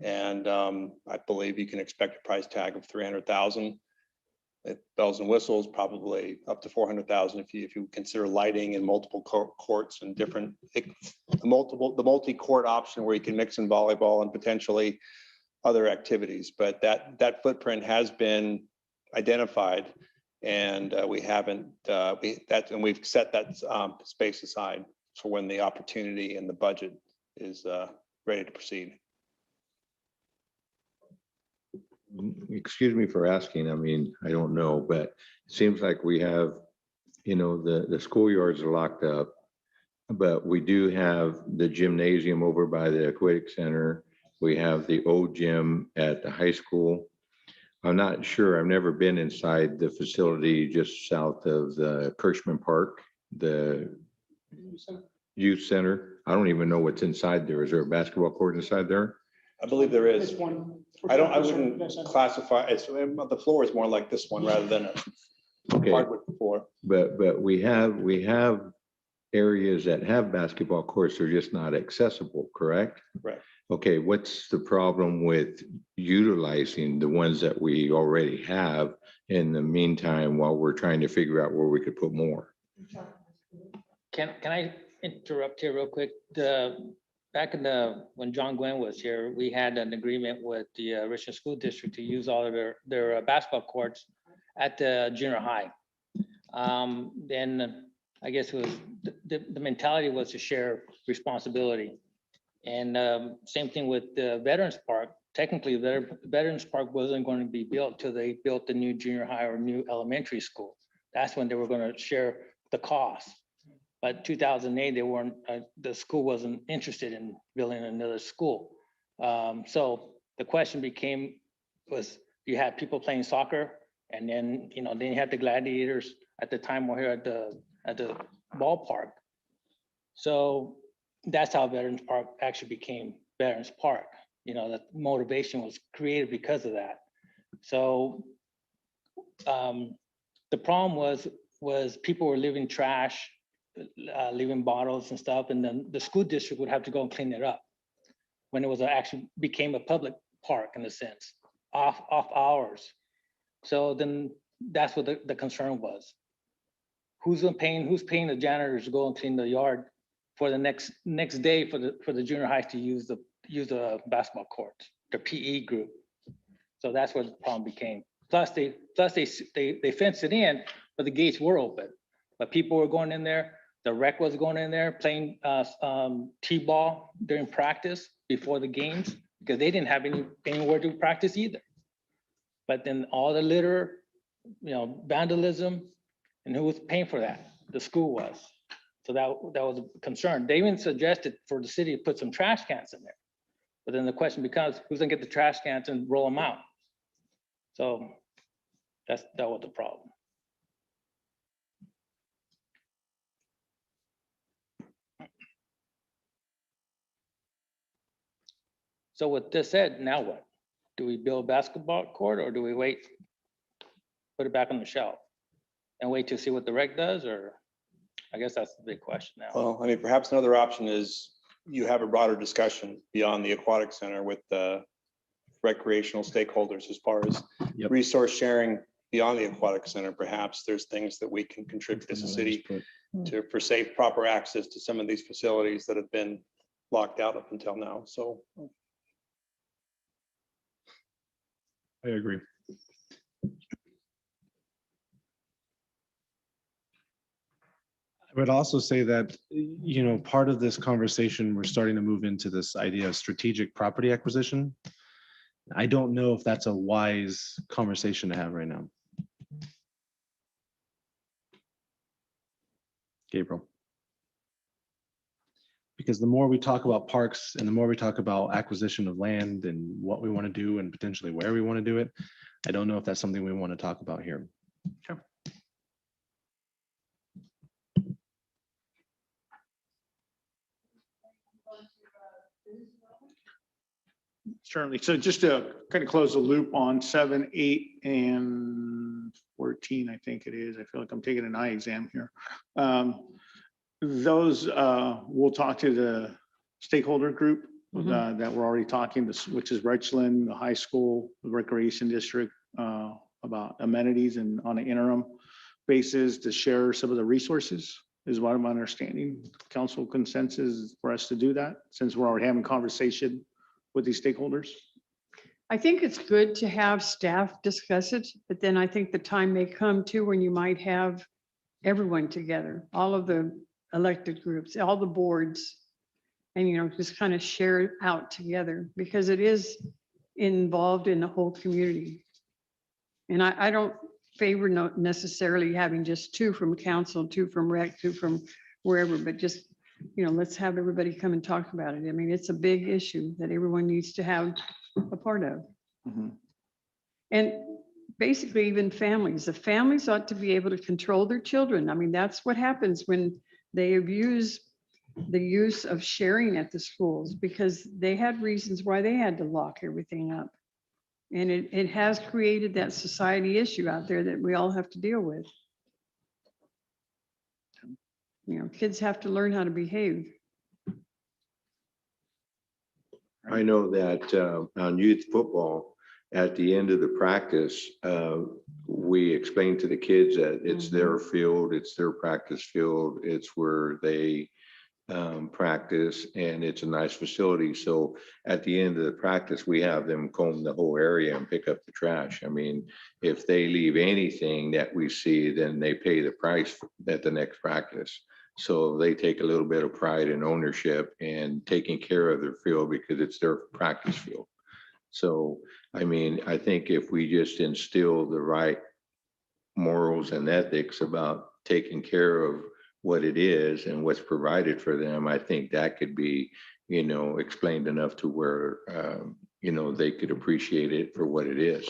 And I believe you can expect a price tag of $300,000. Bells and whistles, probably up to $400,000 if you consider lighting and multiple courts and different the multi-court option where you can mix in volleyball and potentially other activities. But that footprint has been identified, and we haven't we've set that space aside for when the opportunity and the budget is ready to proceed. Excuse me for asking. I mean, I don't know, but it seems like we have, the schoolyards are locked up, but we do have the gymnasium over by the aquatic center. We have the old gym at the high school. I'm not sure. I've never been inside the facility just south of the Kirschman Park, the youth center. I don't even know what's inside there. Is there a basketball court inside there? I believe there is. This one. I wouldn't classify it. The floor is more like this one rather than a Okay, hardwood floor. but we have areas that have basketball courts. They're just not accessible, correct? Right. Okay, what's the problem with utilizing the ones that we already have in the meantime while we're trying to figure out where we could put more? Can I interrupt here real quick? Back when John Gwen was here, we had an agreement with the Richmond School District to use all of their basketball courts at the junior high. Then I guess it was the mentality was to share responsibility. And same thing with the Veterans Park. Technically, the Veterans Park wasn't going to be built till they built the new junior high or new elementary school. That's when they were going to share the cost. But 2008, they weren't. The school wasn't interested in building another school. So the question was you had people playing soccer, and then then you had the Gladiators at the time were here at the ballpark. So that's how Veterans Park actually became Veterans Park. That motivation was created because of that. So the problem was people were leaving trash, leaving bottles and stuff, and then the school district would have to go and clean it up when it was actually became a public park in a sense, off hours. So then that's what the concern was. Who's paying the janitors to go and clean the yard for the next day for the junior high to use the basketball court, the PE group. So that's what the problem became. Plus they fenced it in, but the gates were open. But people were going in there. The rec was going in there playing t-ball during practice before the games because they didn't have anywhere to practice either. But then all the litter, vandalism, and who was paying for that? The school was. So that was a concern. They even suggested for the city to put some trash cans in there. But then the question becomes, who's gonna get the trash cans and roll them out? So that was the problem. So with this said, now what? Do we build a basketball court or do we wait? Put it back on the shelf and wait to see what the rec does, or I guess that's the big question now. Well, I mean, perhaps another option is you have a broader discussion beyond the aquatic center with the recreational stakeholders as far as Yep. resource sharing beyond the aquatic center. Perhaps there's things that we can contribute as a city for safe, proper access to some of these facilities that have been locked out up until now. So I agree. I would also say that, you know, part of this conversation, we're starting to move into this idea of strategic property acquisition. I don't know if that's a wise conversation to have right now. Gabriel. Because the more we talk about parks and the more we talk about acquisition of land and what we want to do and potentially where we want to do it, I don't know if that's something we want to talk about here. Certainly. So just to kind of close the loop on 7, 8, and 14, I think it is. I feel like I'm taking an eye exam here. Those, we'll talk to the stakeholder group that we're already talking, which is Richland, the high school, the recreation district, about amenities and on an interim basis to share some of the resources is what I'm understanding. Council consensus for us to do that since we're already having conversation with these stakeholders. I think it's good to have staff discuss it, but then I think the time may come too when you might have everyone together, all of the elected groups, all the boards, and, you know, just kind of share it out together because it is involved in the whole community. And I don't favor not necessarily having just 2 from council, 2 from rec, 2 from wherever, but just, you know, let's have everybody come and talk about it. I mean, it's a big issue that everyone needs to have a part of. And basically even families, the families ought to be able to control their children. I mean, that's what happens when they abuse the use of sharing at the schools because they had reasons why they had to lock everything up. And it has created that society issue out there that we all have to deal with. You know, kids have to learn how to behave. I know that on youth football, at the end of the practice, we explain to the kids that it's their field, it's their practice field, it's where they practice, and it's a nice facility. So at the end of the practice, we have them comb the whole area and pick up the trash. I mean, if they leave anything that we see, then they pay the price at the next practice. So they take a little bit of pride and ownership and taking care of their field because it's their practice field. So, I mean, I think if we just instill the right morals and ethics about taking care of what it is and what's provided for them, I think that could be, you know, explained enough to where, you know, they could appreciate it for what it is.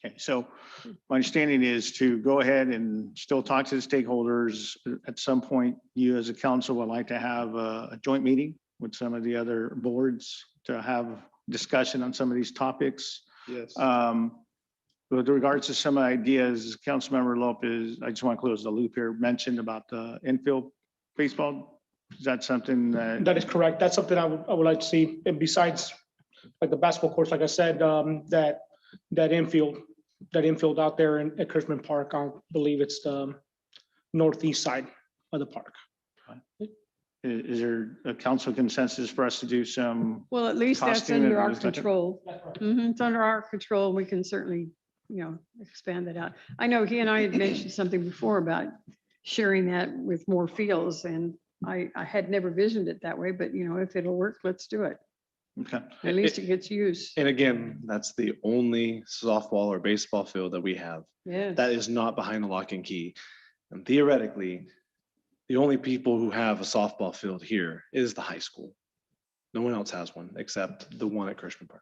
Okay, so my understanding is to go ahead and still talk to the stakeholders. At some point, you as a council would like to have a joint meeting with some of the other boards to have discussion on some of these topics. Yes. With regards to some ideas, Councilmember Lopez, I just want to close the loop here, mentioned about the infield baseball. Is that something that? That is correct. That's something I would like to see. And besides, like the basketball courts, like I said, that infield out there at Kirchman Park, I believe it's the northeast side of the park. Is there a council consensus for us to do some? Well, at least that's Costing under and our things like that. control. It's under our control. We can certainly, you know, expand that out. I know he and I had mentioned something before about sharing that with more fields, and I had never visioned it that way, but you know, if it'll work, let's do it. Okay. At least it gets used. And again, that's the only softball or baseball field that we have. Yes. That is not behind a lock and key. And theoretically, the only people who have a softball field here is the high school. No one else has one except the one at Kirschman Park.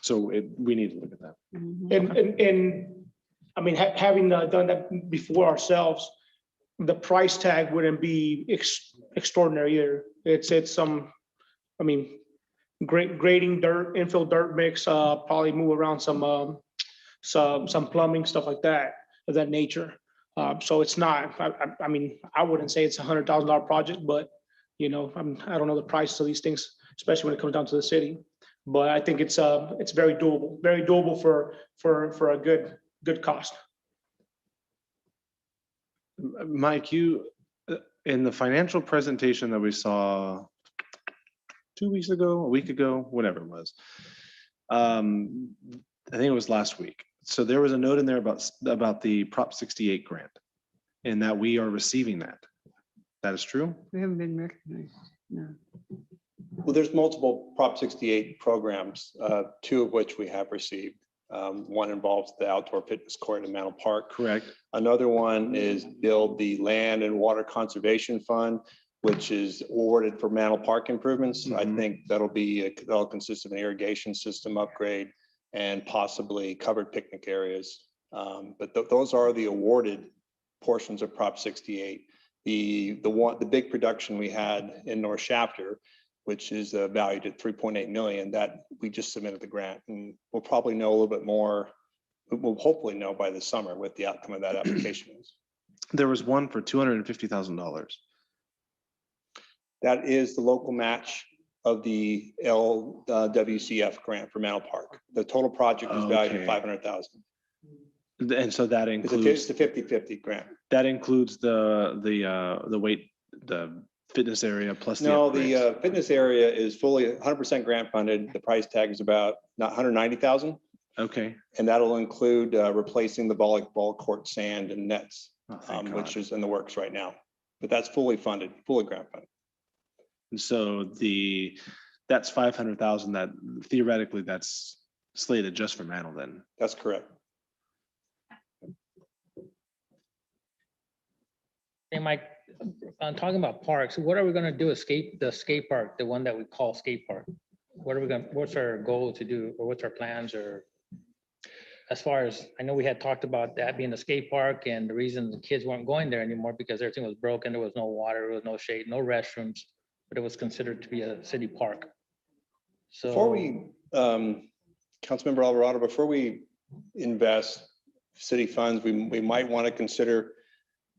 So we need to look at that. Mhm. And I mean, having done that before ourselves, the price tag wouldn't be extraordinary either. It's some, I mean, grading dirt, infill dirt mix, probably move around some plumbing, stuff like that, of that nature. So it's not, I mean, I wouldn't say it's $100,000 project, but I don't know the prices of these things, especially when it comes down to the city. But I think it's very doable for a good cost. Mike, you, in the financial presentation that we saw 2 weeks ago, a week ago, whatever it was, I think it was last week. So there was a note in there about the Prop 68 grant and that we are receiving that. That is true? We haven't been recognized. No. Well, there's multiple Prop 68 programs, two of which we have received. One involves the outdoor fitness court in Mantle Park. Correct. Another one is build the land and water conservation fund, which is awarded for Mantle Park improvements. I Mhm. think that'll consist of an irrigation system upgrade and possibly covered picnic areas. But those are the awarded portions of Prop 68. The big production we had in North Shafter, which is valued at 3.8 million, that we just submitted the grant, and we'll probably know a little bit more. We'll hopefully know by the summer what the outcome of that application is. There was one for $250,000. That is the local match of the LWCF grant for Mantle Park. The total project is valued at Okay. 500,000. And so that It's includes, a 50-50 grant. that includes the fitness area plus the No, upgrades. the fitness area is fully 100% grant funded. The price tag is about 190,000. Okay. And that'll include replacing the ball court sand and nets, Oh, thank which God. is in the works right now. But that's fully funded, fully grant funded. And so that's 500,000 that theoretically that's slated just for Mantle then. That's correct. Hey, Mike, I'm talking about parks. What are we gonna do with the skate park, the one that we call skate park? What's our goal to do, or what's our plans, or as far as, I know we had talked about that being a skate park, and the reason the kids weren't going there anymore because everything was broken, there was no water, there was no shade, no restrooms, but it was considered to be a city park. So. Before we, Councilmember Alvarado, before we invest city funds, we might want to consider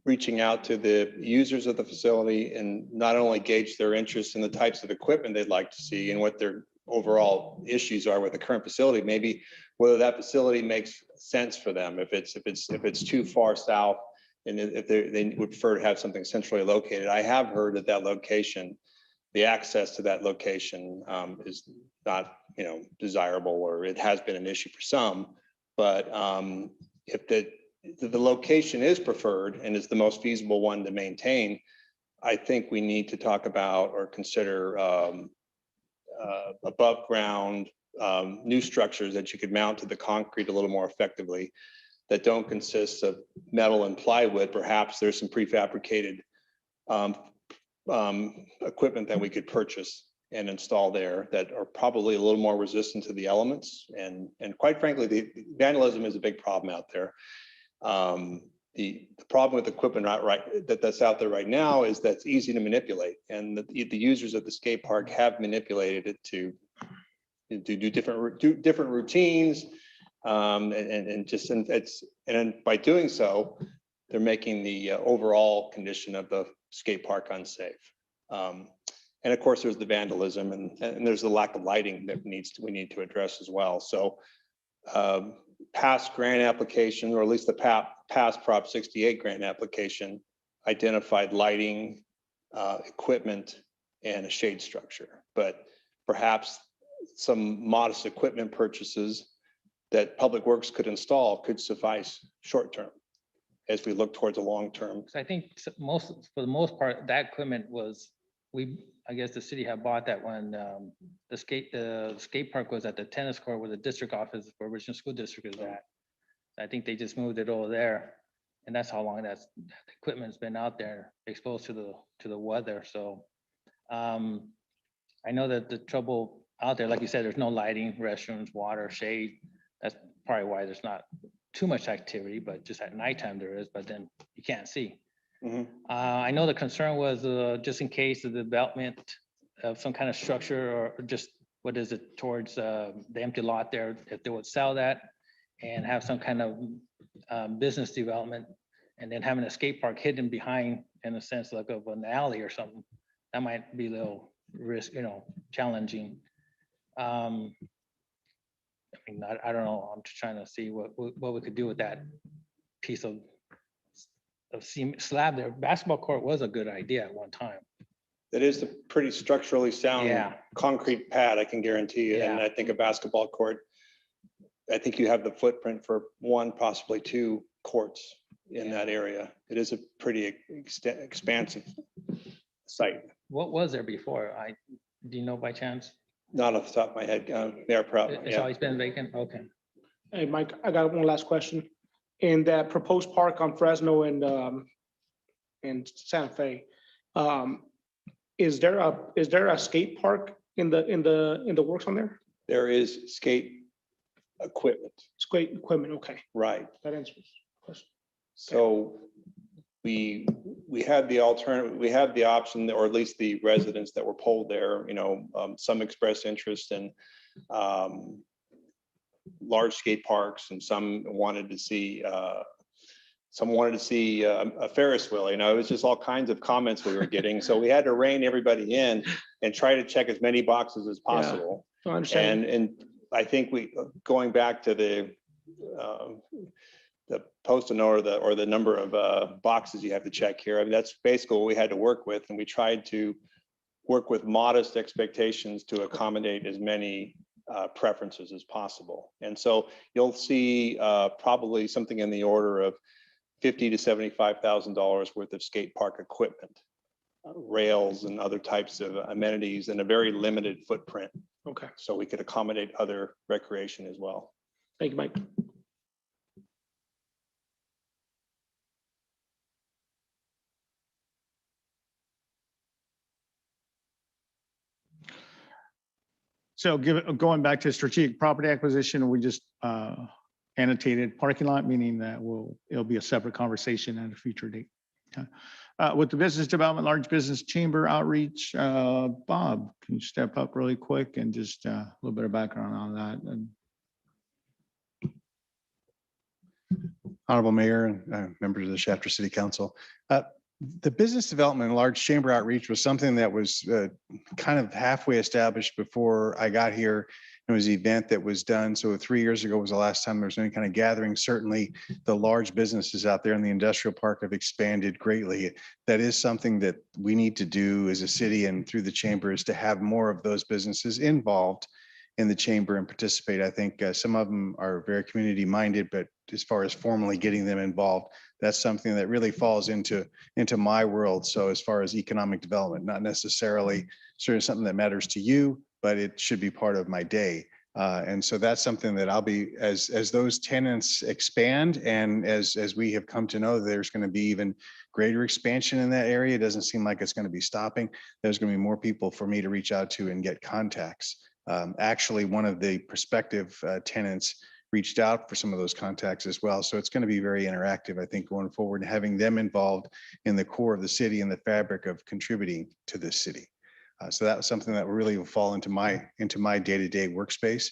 reaching out to the users of the facility and not only gauge their interest in the types of equipment they'd like to see and what their overall issues are with the current facility, maybe whether that facility makes sense for them, if it's too far south and if they would prefer to have something centrally located. I have heard that that location, the access to that location is not, desirable, or it has been an issue for some. But if the location is preferred and is the most feasible one to maintain, I think we need to talk about or consider above ground new structures that you could mount to the concrete a little more effectively, that don't consist of metal and plywood. Perhaps there's some prefabricated equipment that we could purchase and install there that are probably a little more resistant to the elements. And quite frankly, the vandalism is a big problem out there. The problem with equipment that's out there right now is that's easy to manipulate, and the users of the skate park have manipulated it to do different routines, and by doing so, they're making the overall condition of the skate park unsafe. And of course, there's the vandalism and there's the lack of lighting that we need to address as well. So past grant application, or at least the past Prop 68 grant application, identified lighting, equipment, and a shade structure. But perhaps some modest equipment purchases that Public Works could install could suffice short term as we look towards a long term. I think for the most part, that equipment was, I guess the city had bought that when the skate park was at the tennis court where the district office for Richmond School District is at. I think they just moved it over there. And that's how long that equipment's been out there exposed to the weather. So I know that the trouble out there, like you said, there's no lighting, restrooms, water, shade. That's probably why there's not too much activity, but just at nighttime there is, but then you can't see. Mhm. I know the concern was just in case the development of some kind of structure or just, what is it, towards the empty lot there, if they would sell that and have some kind of business development and then having a skate park hidden behind, in a sense, like of an alley or something, that might be a little risk, challenging. I mean, I don't know. I'm just trying to see what we could do with that piece of slab there. Basketball court was a good idea at one time. It is a pretty structurally sound Yeah. concrete pad, I can guarantee you. And Yeah. I think a basketball court, I think you have the footprint for one, possibly two courts in that area. It is a pretty expansive site. What was there before? Do you know by chance? Not off the top of my head, Mayor Prout. It's Yeah. always been vacant? Okay. Hey, Mike, I got one last question. In that proposed park on Fresno and Santa Fe, is there a skate park in the works on there? There is skate equipment, Skate equipment, okay, right? that answers the question. So we had the alternative, we had the option, or at least the residents that were polled there, some expressed interest in large skate parks, and some wanted to see a Ferris wheel. It was just all kinds of comments we were getting. So we had to rein everybody in and try to check as many boxes as possible. So I understand. And I think going back to the postal note or the number of boxes you have to check here, I mean, that's basically what we had to work with. And we tried to work with modest expectations to accommodate as many preferences as possible. And so you'll see probably something in the order of $50,000 to $75,000 worth of skate park equipment, rails and other types of amenities in a very limited footprint. Okay, So we could accommodate other recreation as well. thank you, Mike. So going back to strategic property acquisition, we just annotated parking lot, meaning that it'll be a separate conversation at a future date. Okay. With the business development, large business chamber outreach, Bob, can you step up really quick and just a little bit of background on that? And Honorable Mayor and members of the Shafter City Council. The business development and large chamber outreach was something that was kind of halfway established before I got here. It was an event that was done. So 3 years ago was the last time there was any kind of gathering. Certainly the large businesses out there in the industrial park have expanded greatly. That is something that we need to do as a city and through the chamber, is to have more of those businesses involved in the chamber and participate. I think some of them are very community minded, but as far as formally getting them involved, that's something that really falls into my world. So as far as economic development, not necessarily sort of something that matters to you, but it should be part of my day. And so that's something that I'll be, as those tenants expand and as we have come to know, there's going to be even greater expansion in that area. It doesn't seem like it's going to be stopping. There's going to be more people for me to reach out to and get contacts. Actually, one of the prospective tenants reached out for some of those contacts as well. So it's going to be very interactive, I think, going forward, and having them involved in the core of the city and the fabric of contributing to this city. So that was something that really will fall into my day-to-day workspace.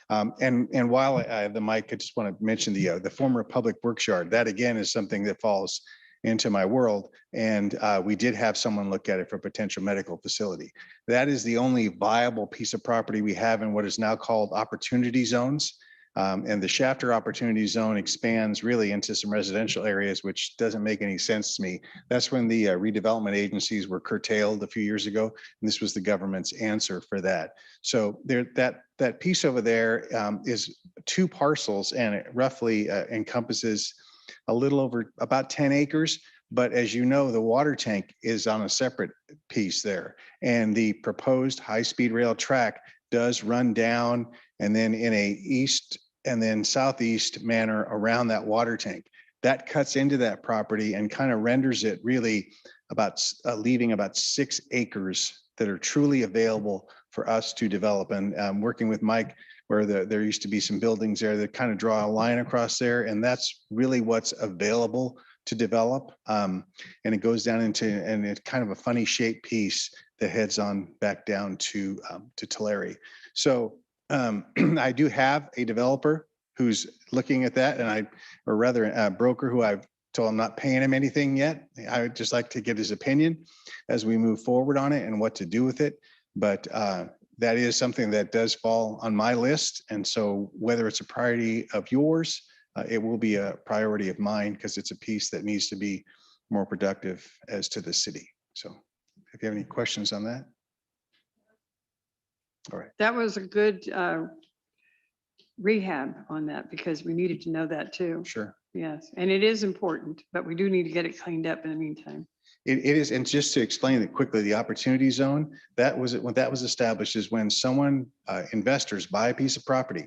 And while I have the mic, I just want to mention the former public works yard. That again is something that falls into my world. And we did have someone look at it for a potential medical facility. That is the only viable piece of property we have in what is now called opportunity zones. And the Shafter Opportunity Zone expands really into some residential areas, which doesn't make any sense to me. That's when the redevelopment agencies were curtailed a few years ago, and this was the government's answer for that. So that piece over there is 2 parcels, and it roughly encompasses a little over about 10 acres. But as you know, the water tank is on a separate piece there. And the proposed high-speed rail track does run down and then in a east and then southeast manner around that water tank. That cuts into that property and kind of renders it really about leaving about 6 acres that are truly available for us to develop. And working with Mike, where there used to be some buildings there that kind of draw a line across there. And that's really what's available to develop. And it goes down into, and it's kind of a funny shaped piece that heads on back down to Tulare. So I do have a developer who's looking at that, and or rather a broker who I've told I'm not paying him anything yet. I would just like to get his opinion as we move forward on it and what to do with it. But that is something that does fall on my list. And so whether it's a priority of yours, it will be a priority of mine because it's a piece that needs to be more productive as to the city. So if you have any questions on that. All right. That was a good rehab on that because we needed to know that too. Sure. Yes, and it is important, but we do need to get it cleaned up in the meantime. It is, and just to explain it quickly, the opportunity zone, that was when that was established is when someone, investors buy a piece of property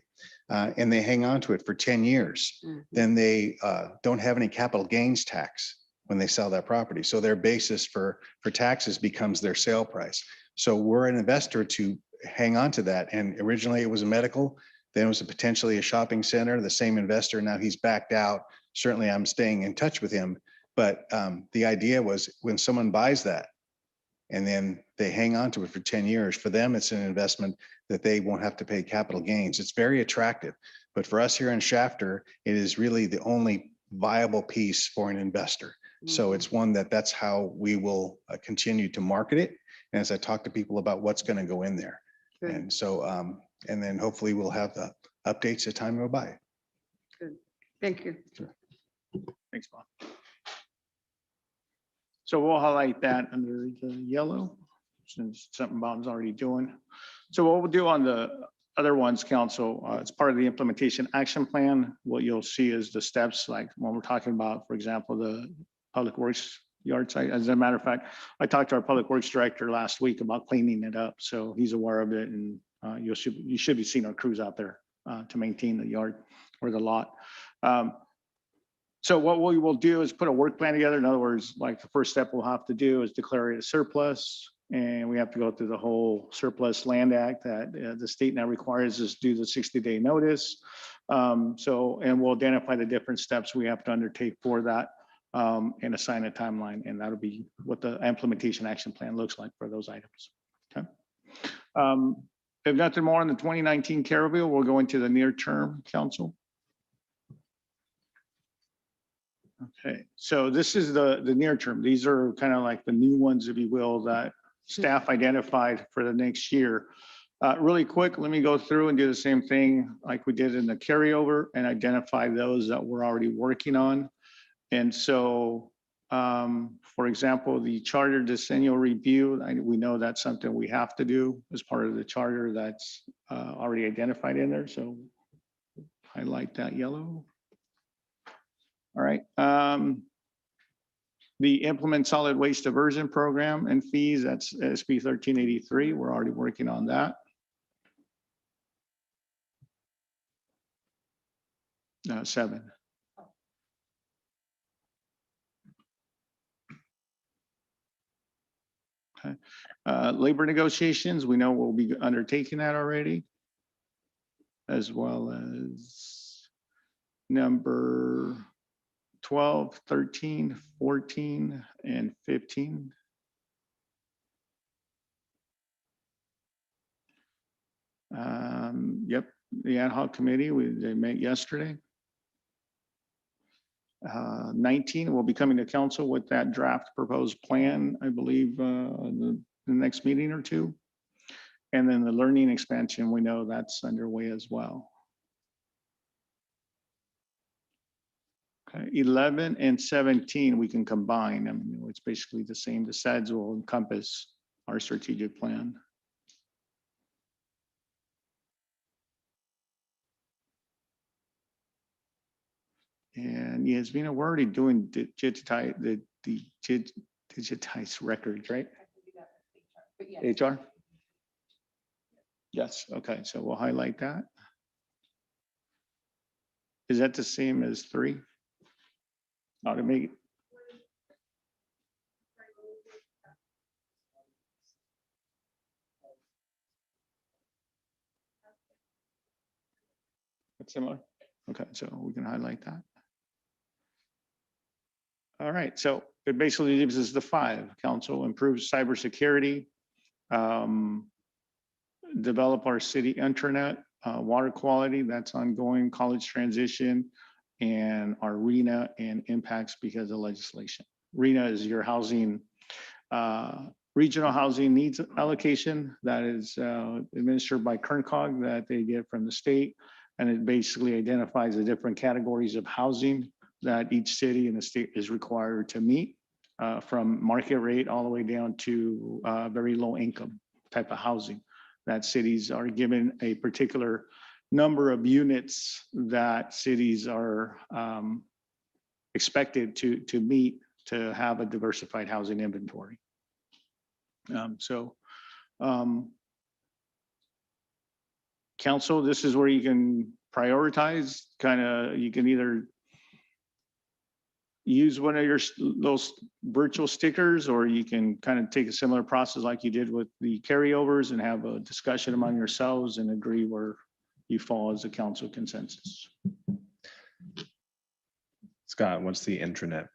and they hang on to it for 10 years, then they don't have any capital gains tax when they sell that property. So their basis for taxes becomes their sale price. So we're an investor to hang on to that. And originally it was a medical, then it was potentially a shopping center, the same investor. Now he's backed out. Certainly I'm staying in touch with him. But the idea was when someone buys that and then they hang on to it for 10 years, for them, it's an investment that they won't have to pay capital gains. It's very attractive. But for us here in Shafter, it is really the only viable piece for an investor. So it's one that's how we will continue to market it. And as I talk to people about what's going to go in there. Good. And so, and then hopefully we'll have the updates as time go by. Good. Thank you. Thanks, Bob. So we'll highlight that under the yellow, since something Bob's already doing. So what we'll do on the other ones, council, as part of the implementation action plan, what you'll see is the steps, like when we're talking about, for example, the public works yard site. As a matter of fact, I talked to our public works director last week about cleaning it up, so he's aware of it, and you should be seeing our crews out there to maintain the yard or the lot. So what we will do is put a work plan together. In other words, like the first step we'll have to do is declare it a surplus. And we have to go through the whole Surplus Land Act that the state now requires us to do the 60-day notice. And we'll identify the different steps we have to undertake for that and assign a timeline. And that'll be what the implementation action plan looks like for those items. Okay. If nothing more on the 2019 Caribou, we'll go into the near term, council. Okay, so this is the near term. These are kind of like the new ones, if you will, that staff identified for the next year. Really quick, let me go through and do the same thing like we did in the carryover and identify those that we're already working on. And so, for example, the charter decennial review, we know that's something we have to do as part of the charter that's already identified in there. So highlight that yellow. All right. The implement solid waste diversion program and fees, that's SB 1383. We're already working on that. 7. Okay. Labor negotiations, we know we'll be undertaking that already, as well as number 12, 13, 14, and 15. Yep, the ad hoc committee, they met yesterday. 19, we'll be coming to council with that draft proposed plan, I believe, the next meeting or two. And then the learning expansion, we know that's underway as well. Okay, 11 and 17, we can combine. I mean, it's basically the same. The SEDS will encompass our strategic plan. And Yasmina, we're already doing digitized records, right? HR? Yes, okay, so we'll highlight that. Is that the same as 3? Automate. That's similar. Okay, so we can highlight that. All right, so it basically gives us the 5. Council improves cybersecurity, develop our city internet, water quality, that's ongoing, college transition, and our RENA and impacts because of legislation. RENA is your housing, regional housing needs allocation that is administered by KernCog that they get from the state. And it basically identifies the different categories of housing that each city in the state is required to meet, from market rate all the way down to very low income type of housing. That cities are given a particular number of units that cities are expected to meet to have a diversified housing inventory. Council, this is where you can prioritize, you can either use one of those virtual stickers, or you can kind of take a similar process like you did with the carryovers and have a discussion among yourselves and agree where you fall as a council consensus. Scott, what's the intranet?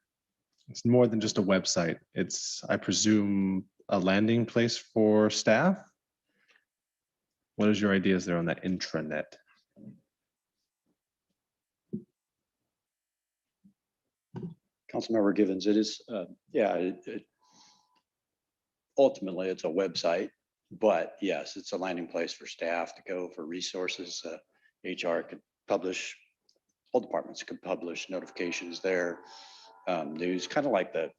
It's more than just a website. It's, I presume, a landing place for staff. What is your ideas there on that intranet? Councilmember Givens, it is, ultimately it's a website, but yes, it's a landing place for staff to go for resources. HR could publish, all departments could publish notifications there. News, kind of like the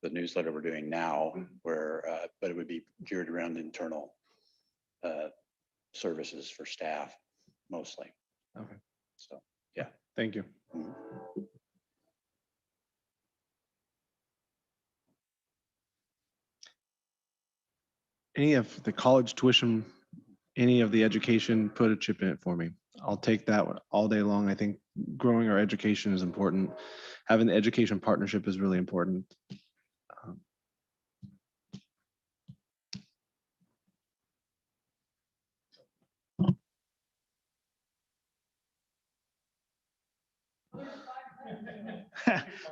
newsletter we're doing now, where, but it would be geared around internal services for staff mostly. Okay. So, yeah. Thank you. Mhm. Any of the college tuition, any of the education, put a chip in it for me. I'll take that one all day long. I think growing our education is important. Having the education partnership is really important.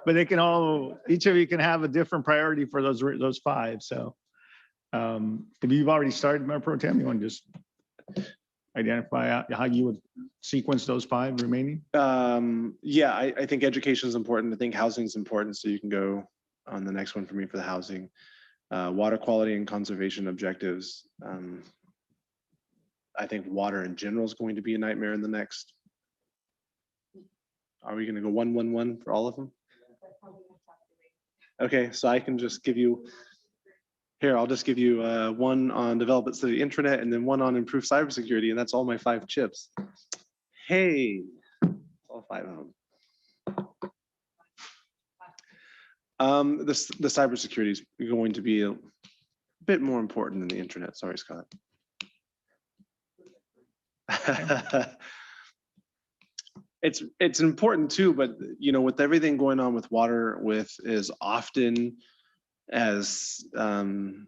But they can all, each of you can have a different priority for those 5. So if you've already started, Mayor Pro Tem, you want to just identify how you would sequence those 5 remaining? Yeah, I think education is important. I think housing is important. So you can go on the next one for me for the housing. Water quality and conservation objectives. I think water in general is going to be a nightmare in the next. Are we going to go 1-1-1 for all of them? Okay, so I can just give you, here, I'll just give you 1 on development of the intranet and then 1 on improved cybersecurity, and that's all my 5 chips. Hey, all 5 of them. The cybersecurity is going to be a bit more important than the internet. Sorry, Scott. It's important too, but you know, with everything going on with water, with as often as the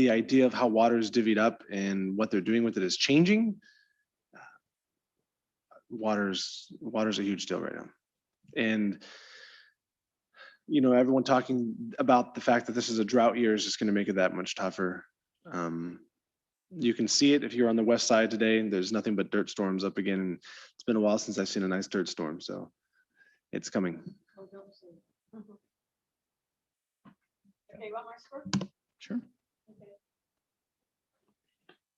idea of how water is divvied up and what they're doing with it is changing, water's a huge deal right now. And you know, everyone talking about the fact that this is a drought year is just going to make it that much tougher. You can see it if you're on the west side today, and there's nothing but dirt storms up again. And it's been a while since I've seen a nice dirt storm, so it's coming. Okay, want my score? Sure.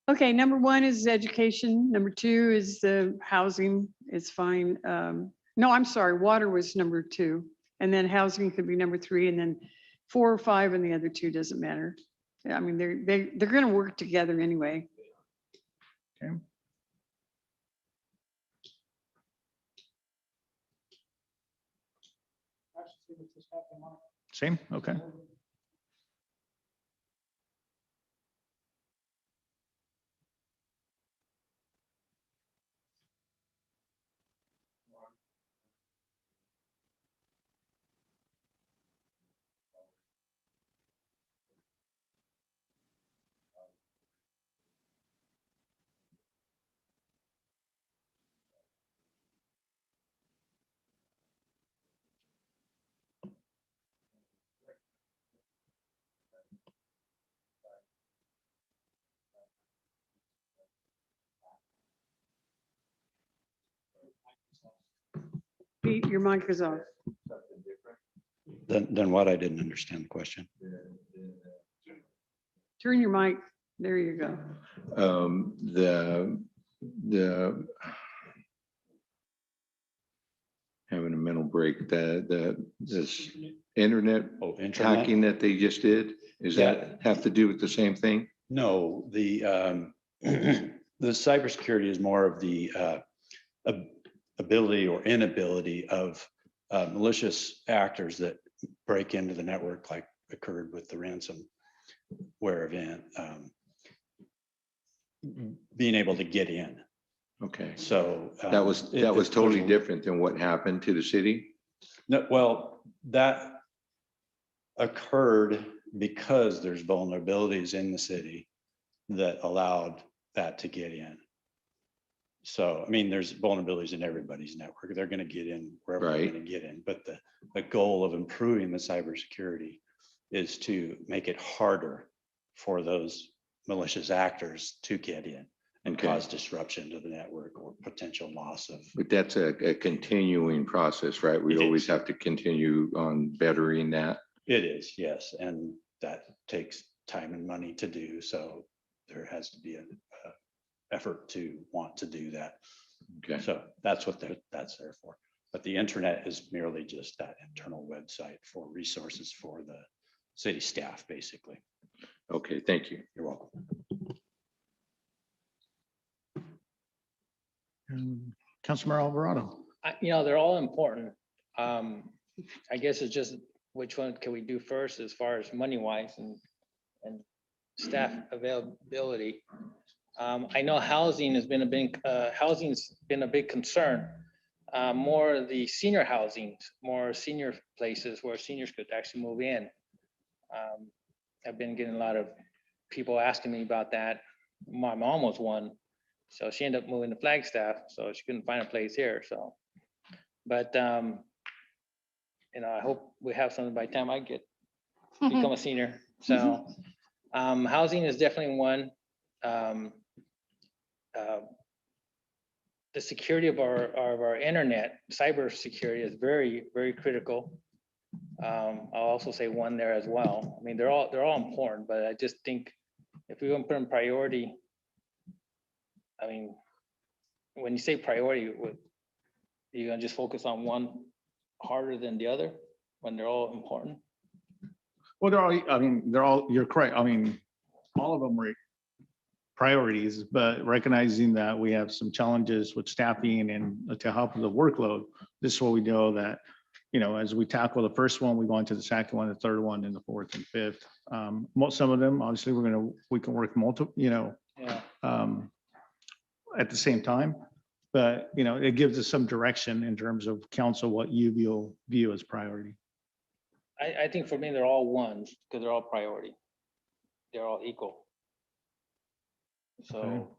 Okay, number 1 is education. Number 2 is the housing. It's fine. No, I'm sorry. Water was number 2. And then housing could be number 3. And then 4 or 5 and the other 2 doesn't matter. I mean, they're going to work together anyway. Okay. Same, okay. Pete, your mic is off. Then what? I didn't understand the question. Turn your mic. There you go. The having a mental break, this internet Oh, internet? hacking that they just did, is that have to do with the same thing? No, the the cybersecurity is more of the ability or inability of malicious actors that break into the network, like occurred with the ransomware event, being able to get in. Okay, So that was totally different than what happened to the city? No, well, that occurred because there's vulnerabilities in the city that allowed that to get in. So, I mean, there's vulnerabilities in everybody's network. They're going to get in wherever they're Right. going to get in. But the goal of improving the cybersecurity is to make it harder for those malicious actors to get in and Okay. cause disruption to the network or potential loss of. But that's a continuing process, right? We It always is. have to continue on bettering that. It is, yes, and that takes time and money to do, so there has to be an effort to want to do that. Okay, So that's what that's there for. But the internet is merely just that internal website for resources for the city staff, basically. okay, thank you. You're welcome. Councilmember Alvarado. You know, they're all important. I guess it's just which one can we do first as far as money wise and staff availability. I know housing has been a big, housing's been a big concern. More the senior housing, more senior places where seniors could actually move in. I've been getting a lot of people asking me about that. My mom was one, so she ended up moving to Flagstaff, so she couldn't find a place here, so. But, you know, I hope we have something by the time I become a senior, so. Housing is definitely one. The security of our internet, cyber security is very, very critical. I'll also say one there as well. I mean, they're all important, but I just think if we want to put in priority, I mean, when you say priority, you're gonna just focus on one harder than the other when they're all important? Well, they're all, I mean, they're all, you're correct. I mean, all of them were priorities, but recognizing that we have some challenges with staffing and to help with the workload, this is what we know that, you know, as we tackle the first one, we go into the second one, the third one, and the fourth and fifth. Some of them, obviously, we can work multiple, you know, Yeah. at the same time. But, you know, it gives us some direction in terms of council, what you view as priority. I think for me, they're all ones because they're all priority. They're all equal. So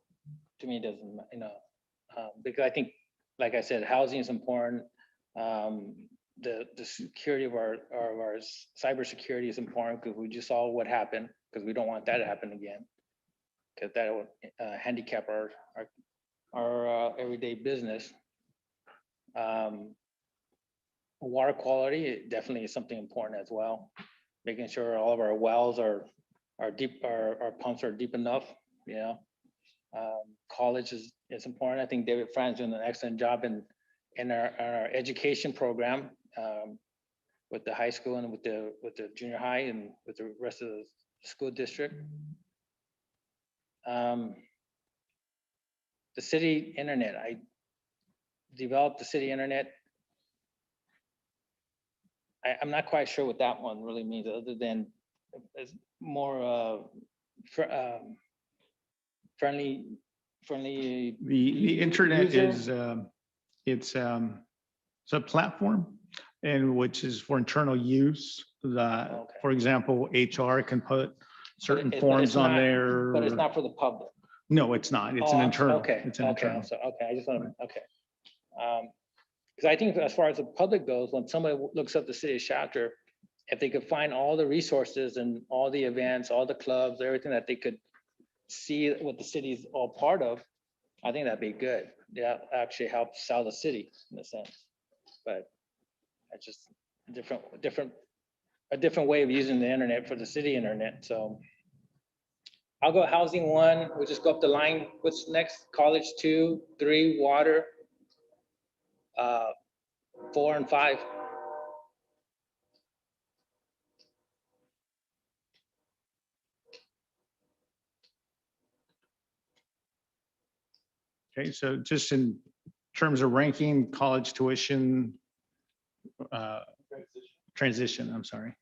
to me, it doesn't, you know, because I think, like I said, housing is important. The security of our cybersecurity is important because we just saw what happened, because we don't want that to happen again. Because that would handicap our everyday business. Water quality definitely is something important as well. Making sure all of our wells are deep, our pumps are deep enough, you know. College is important. I think David Fran's doing an excellent job in our education program with the high school and with the junior high and with the rest of the school district. The city internet, I developed the city internet I'm not quite sure what that one really means, other than it's more friendly. The internet user. is, it's a platform and which is for internal use. That, Okay. for example, HR can put certain But it's forms on not- there. But it's not for the public. No, it's not. It's Oh, an I'm internal. Okay, It's an okay, internal. I'm sorry, okay, I just want to, okay. Because I think as far as the public goes, when somebody looks up the city of Shafter, if they could find all the resources and all the events, all the clubs, everything that they could see what the city's all part of, I think that'd be good. Yeah, actually help sell the city in a sense. But it's just a different way of using the internet for the city internet, so. I'll go housing 1, we'll just go up the line. What's next? College 2, 3, water. 4 and 5. Okay, so just in terms of ranking, college tuition, transition, I'm sorry.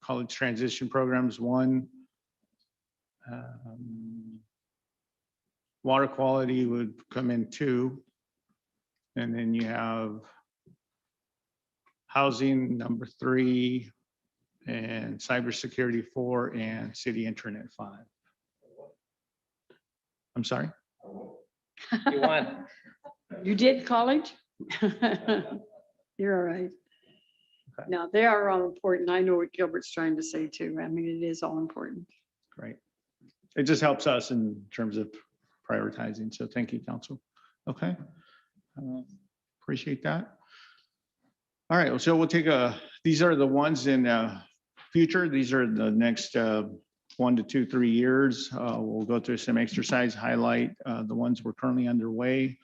College transition programs, 1. Water quality would come in 2. And then you have housing, number 3, and cybersecurity 4, and city internet 5. I'm sorry? You won. You did college? You're all right. Okay. No, they are all important. I know what Gilbert's trying to say too. I mean, it is all important. Great. It just helps us in terms of prioritizing. So thank you, council. Okay. Appreciate that. All right, so we'll take these are the ones in future. These are the next 1 to 2, 3 years. We'll go through some exercise, highlight the ones we're currently underway.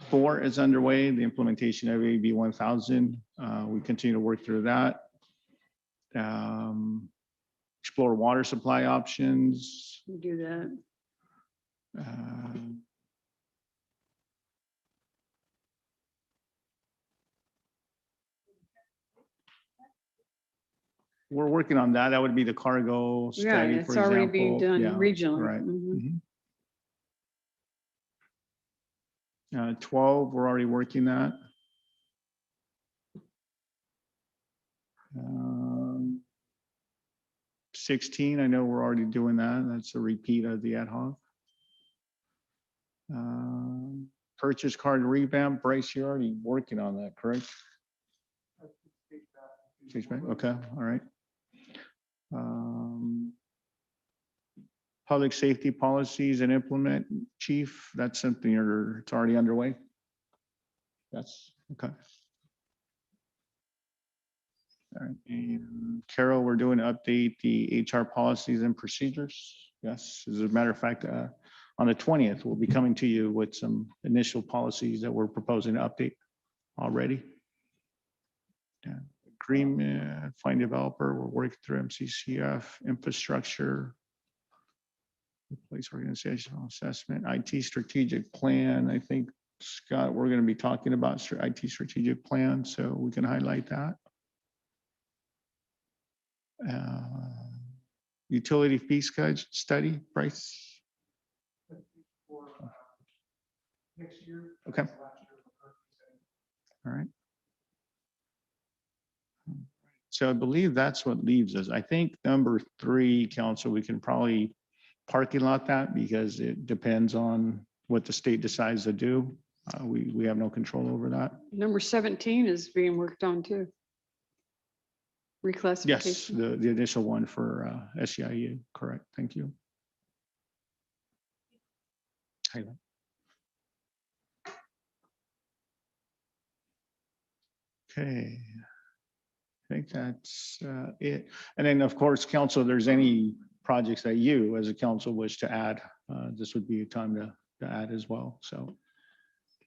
4 is underway, the implementation of AB 1000. We continue to work through that. Explore water supply options. We do that. We're working on that. That would be the cargo Yeah, study, for it's example. already being done Yeah, regionally. Right. Mhm. Mhm. 12, we're already working that. 16, I know we're already doing that. That's a repeat of the ad hoc. Purchase card revamp. Bryce, you're already working on that, correct? Okay, all right. Public safety policies and implement, chief, that's something it's already underway. Yes, okay. All right, and Carol, we're doing to update the HR policies and procedures. Yes, as a matter of fact, on the 20th, we'll be coming to you with some initial policies that we're proposing to update already. Yeah. Agreement, find developer, we're working through MCCF, infrastructure, place organizational assessment, IT strategic plan. I think, Scott, we're going to be talking about IT strategic plan, so we can highlight that. Utility fee study, Bryce? Next year. Okay. All right. So I believe that's what leaves us. I think number 3, council, we can probably parking lot that because it depends on what the state decides to do. We have no control over that. Number 17 is being worked on too. Yes, Reclassification. the initial one for SEIU, correct. Thank you. Okay. I think that's it. And then, of course, council, if there's any projects that you as a council wish to add, this would be a time to add as well. So.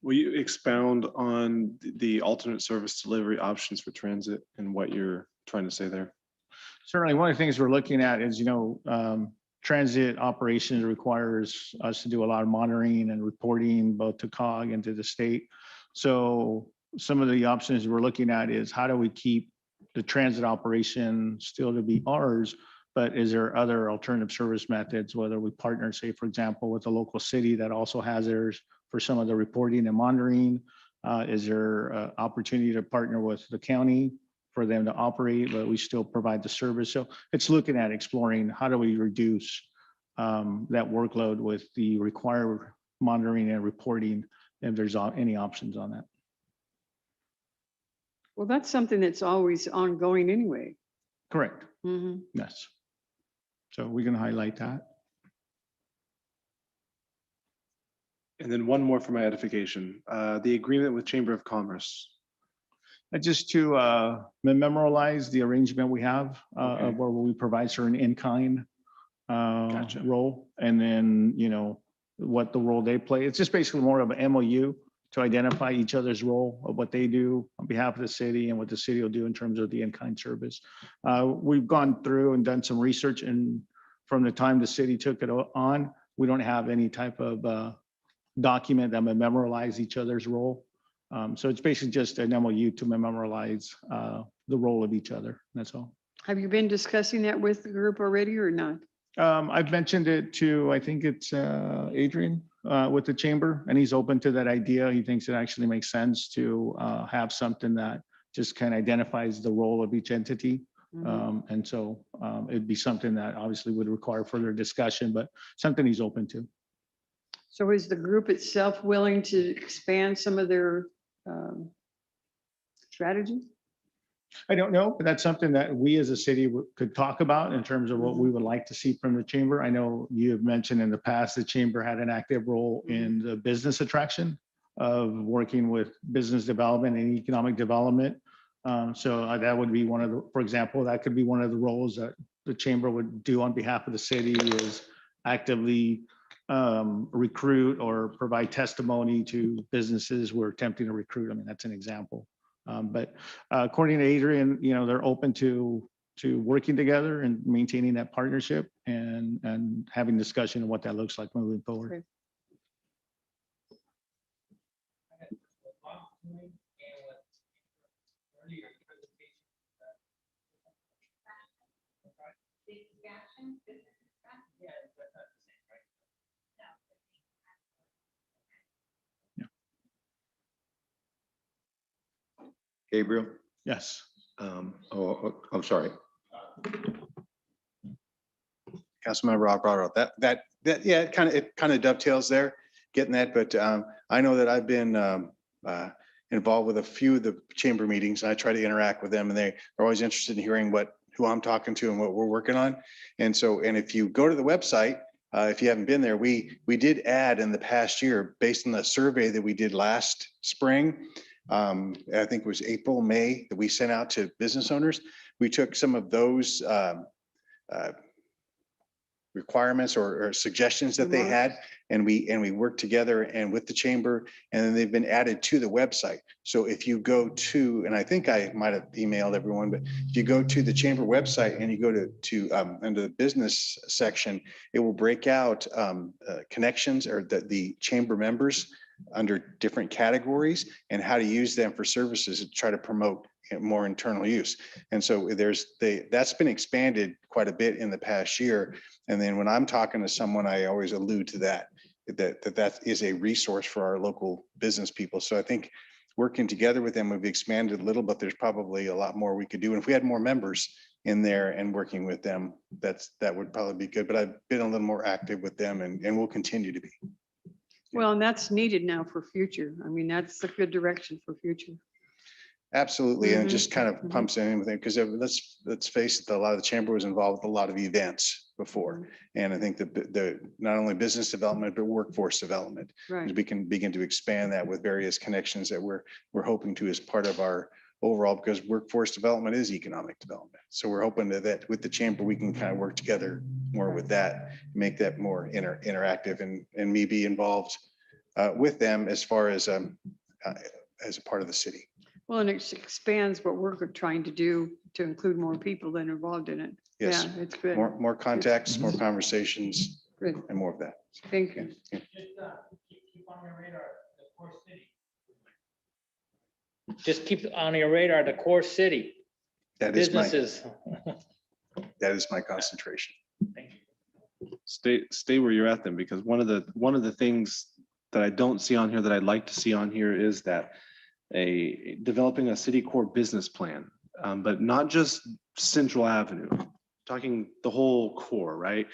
Will you expound on the alternate service delivery options for transit and what you're trying to say there? Certainly, one of the things we're looking at is, transit operations requires us to do a lot of monitoring and reporting both to COG and to the state. So some of the options we're looking at is how do we keep the transit operation still to be ours, but is there other alternative service methods, whether we partner, say, for example, with a local city that also has theirs for some of the reporting and monitoring? Is there opportunity to partner with the county for them to operate, but we still provide the service? So it's looking at exploring how do we reduce that workload with the required monitoring and reporting, if there's any options on that. Well, that's something that's always ongoing anyway. Correct. Mhm. Yes. So we can highlight that. And then one more for my edification, the agreement with Chamber of Commerce. Just to memorialize the arrangement we have of where we provide certain in-kind Gotcha. role, and then, you know, what the role they play. It's just basically more of an MOU to identify each other's role of what they do on behalf of the city and what the city will do in terms of the in-kind service. We've gone through and done some research, and from the time the city took it on, we don't have any type of document that would memorialize each other's role. So it's basically just an MOU to memorialize the role of each other. That's all. Have you been discussing that with the group already or not? I've mentioned it to, I think it's Adrian with the chamber, and he's open to that idea. He thinks it actually makes sense to have something that just kind of identifies the role of each entity. And so it'd be something that obviously would require further discussion, but something he's open to. So is the group itself willing to expand some of their strategy? I don't know, but that's something that we as a city could talk about in terms of what we would like to see from the chamber. I know you have mentioned in the past, the chamber had an active role in the business attraction of working with business development and economic development. So that would be one of the, for example, that could be one of the roles that the chamber would do on behalf of the city, is actively recruit or provide testimony to businesses we're attempting to recruit. I mean, that's an example. But according to Adrian, you know, they're open to working together and maintaining that partnership and having discussion of what that looks like moving forward. Okay. Gabriel? Yes. I'm sorry. Councilmember Rob brought up that, yeah, it kind of dovetails there, getting that, but I know that I've been involved with a few of the chamber meetings. I try to interact with them, and they're always interested in hearing who I'm talking to and what we're working on. And so, and if you go to the website, if you haven't been there, we did add in the past year, based on the survey that we did last spring, I think it was April, May, that we sent out to business owners. We took some of those requirements or suggestions that they had, and we worked together and with the chamber, and then they've been added to the website. So if you go to, and I think I might have emailed everyone, but if you go to the chamber website and you go to under the business section, it will break out connections or the chamber members under different categories and how to use them for services to try to promote more internal use. And so that's been expanded quite a bit in the past year. And then when I'm talking to someone, I always allude to that is a resource for our local business people. So I think working together with them, we've expanded a little, but there's probably a lot more we could do. And if we had more members in there and working with them, that would probably be good. But I've been a little more active with them and will continue to be. Well, and that's needed now for future. I mean, that's a good direction for future. Absolutely. And it Mhm, just kind of mhm. pumps in with it because let's face it, a lot of the chamber was involved with a lot of events before. And I think the not only business development, but workforce development. Right. We can begin to expand that with various connections that we're hoping to as part of our overall, because workforce development is economic development. So we're hoping that with the chamber, we can kind of work together more with that, make that more interactive and me be involved with them as far as a part of the city. Well, and it expands what we're trying to do to include more people than involved in it. Yes. Yeah, it's good. More contacts, more conversations, Good. and more of that. Thank you. Yeah. Keep on your radar, the core city. Just keep on your radar, the core city. That is my, Businesses. that is my concentration. Stay where you're at then, because one of the things that I don't see on here that I'd like to see on here is that developing a city core business plan, but not just Central Avenue, talking the whole core, right?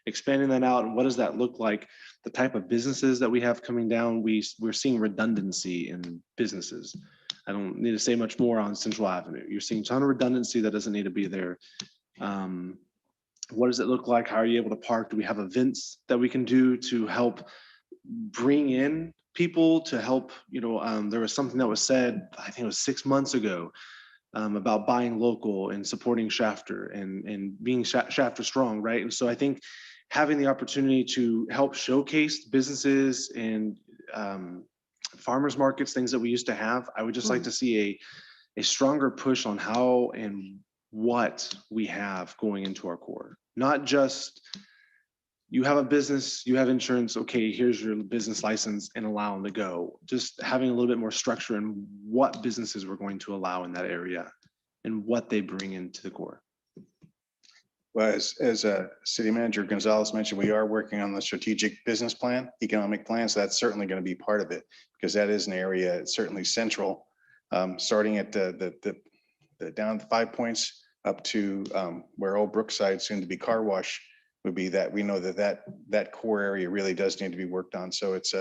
Expanding that out, and what does that look like? The type of businesses that we have coming down, we're seeing redundancy in businesses. I don't need to say much more on Central Avenue. You're seeing a ton of redundancy that doesn't need to be there. What does it look like? How are you able to park? Do we have events that we can do to help bring in people to help? There was something that was said, I think it was 6 months ago, about buying local and supporting Shafter and being Shafter strong, right? And so I think having the opportunity to help showcase businesses and farmers markets, things that we used to have, I would just like to see a stronger push on how and what we have going into our core. Not just you have a business, you have insurance, okay, here's your business license and allow them to go. Just having a little bit more structure in what businesses we're going to allow in that area and what they bring into the core. Well, as City Manager Gonzalez mentioned, we are working on the strategic business plan, economic plan. So that's certainly going to be part of it, because that is an area, it's certainly central, starting at the down 5 points up to where Old Brookside, soon to be car wash, would be that we know that core area really does need to be worked on. So it's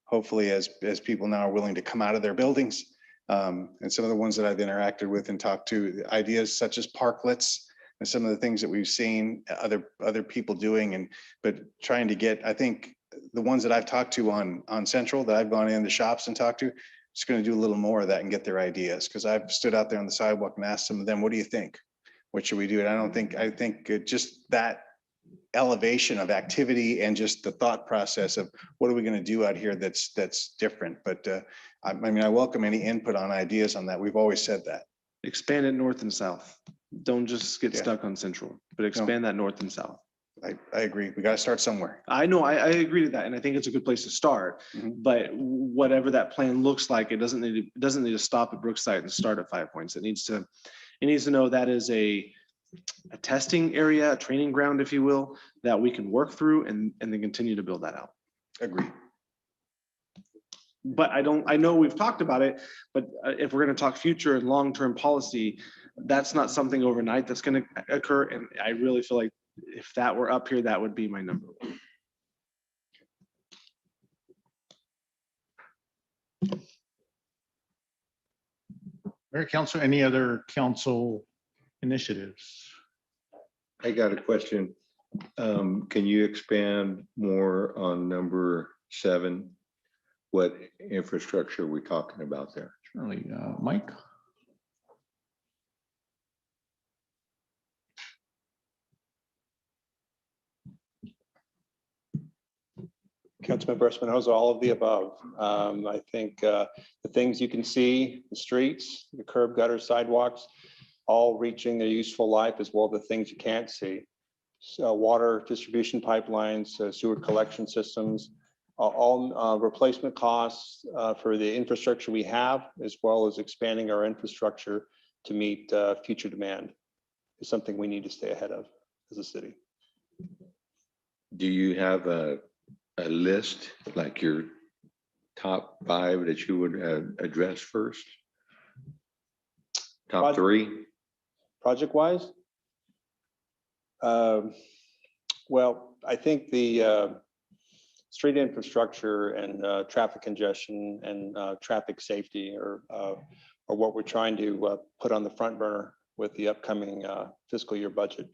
hopefully as people now are willing to come out of their buildings, and some of the ones that I've interacted with and talked to, ideas such as parklets and some of the things that we've seen other people doing, but trying to get, I think the ones that I've talked to on Central, that I've gone in the shops and talked to, just going to do a little more of that and get their ideas, because I've stood out there on the sidewalk and asked some of them, what do you think? What should we do? And I think just that elevation of activity and just the thought process of what are we going to do out here that's different. But I mean, I welcome any input on ideas on that. We've always said that. Expand it north and south. Don't just get Yeah. stuck on Central, but expand that north and south. I agree. We got to start somewhere. I know, I agree to that, and I think it's a good place to start. Mhm. But whatever that plan looks like, it doesn't need to stop at Brookside and start at 5 points. It needs to know that is a testing area, a training ground, if you will, that we can work through and then continue to build that out. Agree. But I know we've talked about it, but if we're going to talk future and long-term policy, that's not something overnight that's going to occur. And I really feel like if that were up here, that would be my number one. Mayor, Council, any other council initiatives? I got a question. Can you expand more on number 7? What infrastructure are we talking about there? Surely, Mike? Councilmember Espinoza, all of the above. I think the things you can see, the streets, the curb gutter sidewalks, all reaching their useful life, as well as the things you can't see. So water distribution pipelines, sewer collection systems, all replacement costs for the infrastructure we have, as well as expanding our infrastructure to meet future demand is something we need to stay ahead of as a city. Do you have a list, like your top 5 that you would address first? Top 3? Project wise? Well, I think the street infrastructure and traffic congestion and traffic safety are what we're trying to put on the front burner with the upcoming fiscal year budget.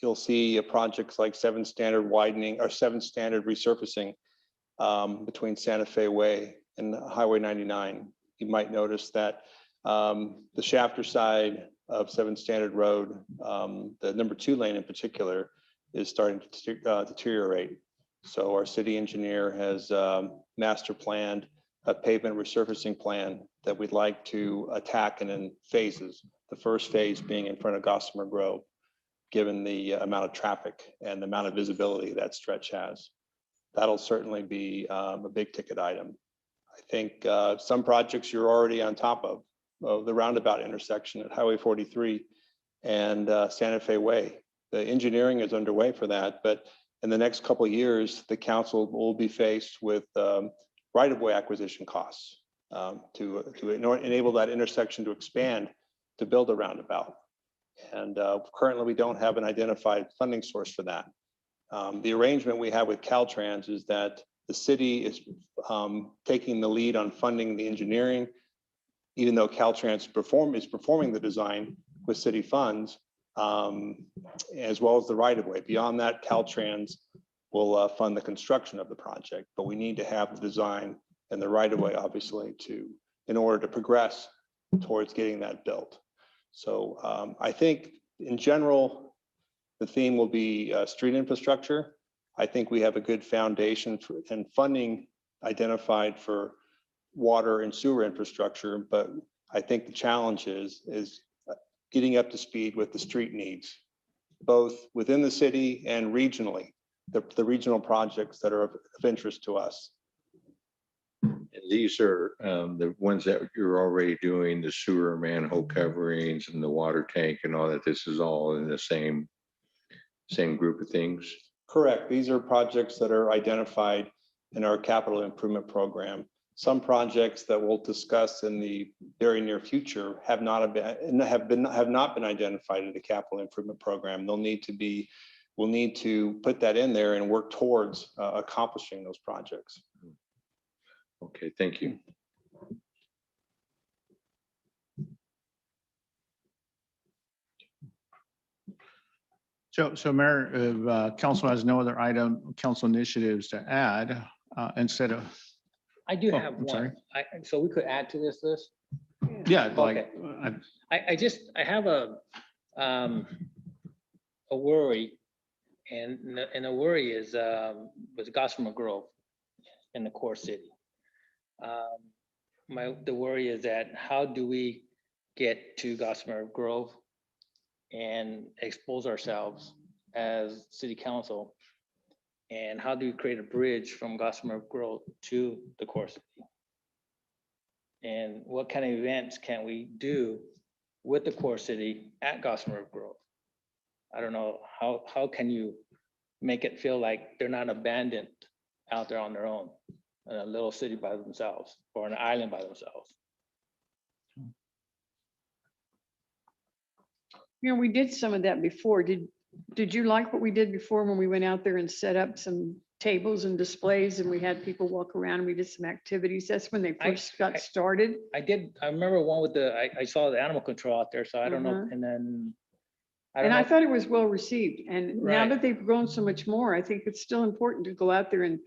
You'll see projects like 7th Standard widening or 7th Standard resurfacing between Santa Fe Way and Highway 99. You might notice that the Shafter side of 7th Standard Road, the number 2 lane in particular, is starting to deteriorate. So our city engineer has master planned a pavement resurfacing plan that we'd like to attack in phases. The first phase being in front of Gossamer Grove, given the amount of traffic and the amount of visibility that stretch has. That'll certainly be a big ticket item. I think some projects you're already on top of, the roundabout intersection at Highway 43 and Santa Fe Way. The engineering is underway for that, but in the next couple of years, the council will be faced with right-of-way acquisition costs to enable that intersection to expand to build a roundabout. And currently, we don't have an identified funding source for that. The arrangement we have with Caltrans is that the city is taking the lead on funding the engineering, even though Caltrans is performing the design with city funds, as well as the right-of-way. Beyond that, Caltrans will fund the construction of the project, but we need to have the design and the right-of-way, obviously, in order to progress towards getting that built. So I think in general, the theme will be street infrastructure. I think we have a good foundation and funding identified for water and sewer infrastructure, but I think the challenge is getting up to speed with the street needs, both within the city and regionally, the regional projects that are of interest to us. And these are the ones that you're already doing, the sewer manhole coverings and the water tank and all that. This is all in the same group of things. Correct. These are projects that are identified in our capital improvement program. Some projects that we'll discuss in the very near future have not been identified in the capital improvement program. We'll need to put that in there and work towards accomplishing those projects. Okay, thank you. So Mayor, if council has no other council initiatives to add, instead of, I do Oh, have I'm sorry. one. So we could add to this list? yeah, like, Okay. I have a worry, and the worry is with Gossamer Grove in the core city. The worry is that how do we get to Gossamer Grove and expose ourselves as city council? And how do we create a bridge from Gossamer Grove to the core city? And what kind of events can we do with the core city at Gossamer Grove? I don't know, how can you make it feel like they're not abandoned out there on their own, in a little city by themselves or an island by themselves? You know, we did some of that before. Did you like what we did before when we went out there and set up some tables and displays and we had people walk around and we did some activities? That's when they first got started. I remember one with I saw the animal control out there, so I don't know, and then. I thought it was well received. And now Right. that they've grown so much more, I think it's still important to go out there and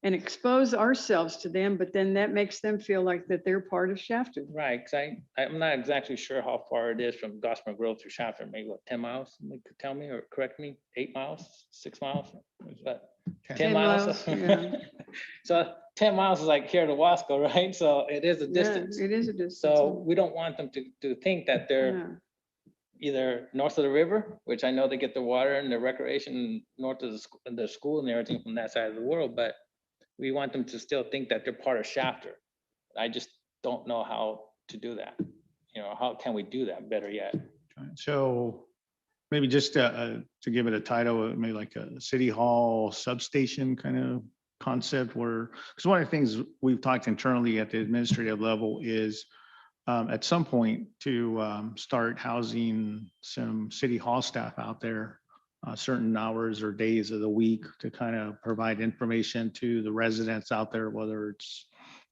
expose ourselves to them, but then that makes them feel like that they're part of Shafton. Right, because I'm not exactly sure how far it is from Gossamer Grove to Shafton, maybe what, 10 miles? Somebody could tell me or correct me, 8 miles, 6 miles? Is that 10 miles? Yeah. So 10 miles is like here to Wasco, right? So it is a distance. Yeah, it is a distance. So we don't want them to think that they're Yeah. either north of the river, which I know they get the water and the recreation north of the school and everything from that side of the world, but we want them to still think that they're part of Shafter. I just don't know how to do that. You know, how can we do that better yet? so maybe just to give it a title, maybe like a city hall substation kind of concept where, because one of the things we've talked internally at the administrative level is at some point to start housing some city hall staff out there certain hours or days of the week to kind of provide information to the residents out there, whether it's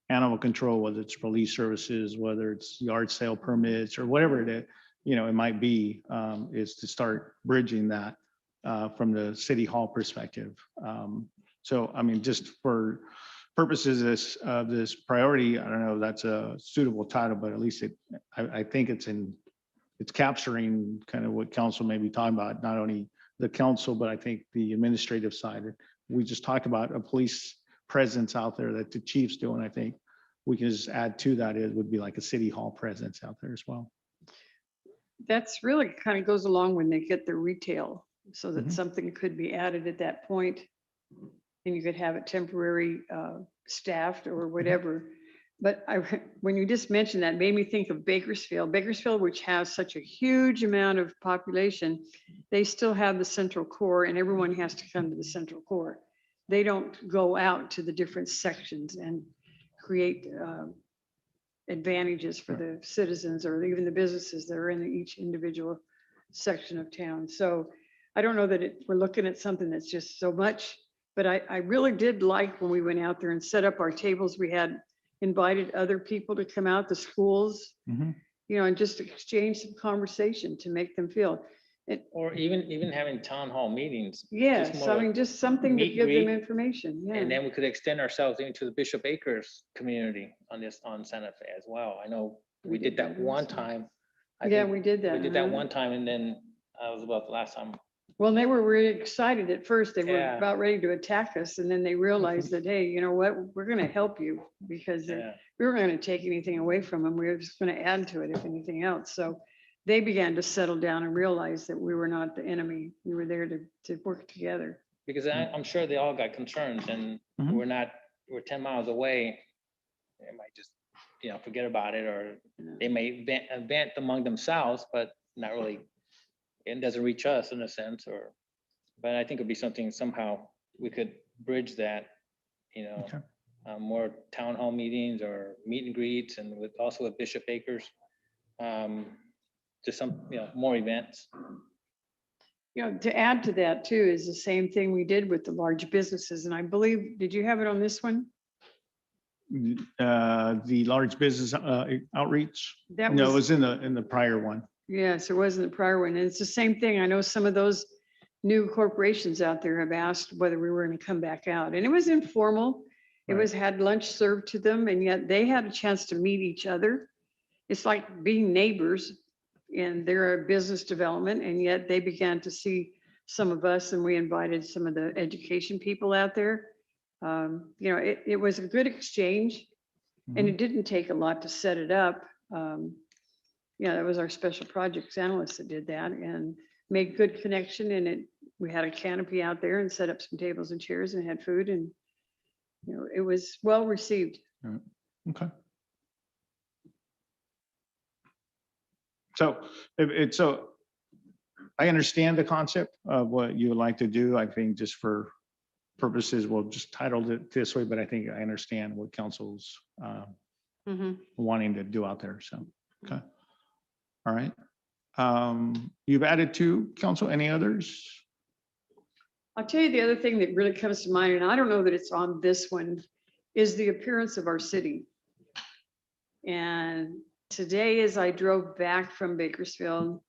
animal control, whether it's police services, whether it's yard sale permits or whatever it might be, is to start bridging that from the city hall perspective. So, I mean, just for purposes of this priority, I don't know if that's a suitable title, but at least I think it's capturing kind of what council may be talking about, not only the council, but I think the administrative side. We just talked about a police presence out there that the chief's doing. I think we can just add to that, it would be like a city hall presence out there as well. That's really kind of goes along when they get their retail, so that Mhm. something could be added at that point. And you could have it temporary staffed or whatever. But when you just mentioned that, made me think of Bakersfield. Bakersfield, which has such a huge amount of population, they still have the central core and everyone has to come to the central core. They don't go out to the different sections and create advantages for the citizens or even the businesses that are in each individual section of town. So I don't know that we're looking at something that's just so much, but I really did like when we went out there and set up our tables. We had invited other people to come out, the schools, Mhm. you know, and just exchange some conversation to make them feel. Or even having town hall meetings. just Yes, more I like mean, just something to meet and give them greet, information. And Yeah. then we could extend ourselves into the Bishop Acres community on Santa Fe as well. I know we did that one also. time. I Yeah, think we did that. We did that uh-huh. one time and then that was about the last time. Well, they were really excited at first. They were Yeah. about ready to attack us and then they realized that, hey, you know what, we're gonna help you because Yeah. we weren't gonna take anything away from them. We were just gonna add to it if anything else. So they began to settle down and realize that we were not the enemy. We were there to work together. Because I'm sure they all got concerns and Mhm. we're 10 miles away. They might just, forget about it, or they may vent among themselves, but not really, it doesn't reach us in a sense, but I think it'd be something somehow we could bridge that, Okay. more town hall meetings or meet and greets and also with Bishop Acres. Just some, more events. You know, to add to that too, is the same thing we did with the large businesses. And I believe, did you have it on this one? The large business outreach. That No, it was, was in the prior one. yes, it wasn't the prior one. And it's the same thing. I know some of those new corporations out there have asked whether we were going to come back out. And it was informal. It Right. was, had lunch served to them, and yet they had a chance to meet each other. It's like being neighbors, and they're a business development, and yet they began to see some of us, and we invited some of the education people out there. You know, it was a good exchange, and it didn't take a lot to set it up. Yeah, that was our special projects analyst that did that and made good connection, and we had a canopy out there and set up some tables and chairs and had food, and you know, it was well received. Okay. So so I understand the concept of what you would like to do. I think just for purposes, we'll just title it this way, but I think I understand what council's Mhm. wanting to do out there. So, okay. All right. You've added two, council, any others? I'll tell you the other thing that really comes to mind, and I don't know that it's on this one, is the appearance of our city. And today, as I drove back from Bakersfield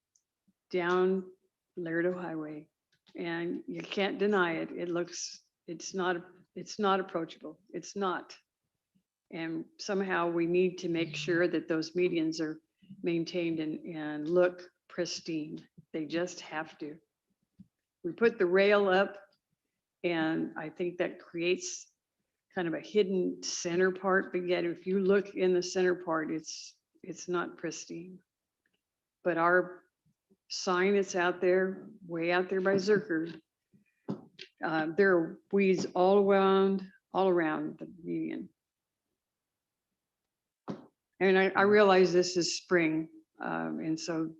down Laredo Highway, and you can't deny it, it's not approachable. It's not. And somehow we need to make sure that those medians are maintained and look pristine. They just have to. We put the rail up, and I think that creates kind of a hidden center part, but yet if you look in the center part, it's not pristine. But our sign that's out there, way out there by Zerker, there are weeds all around the median. And I realize this is spring, and so,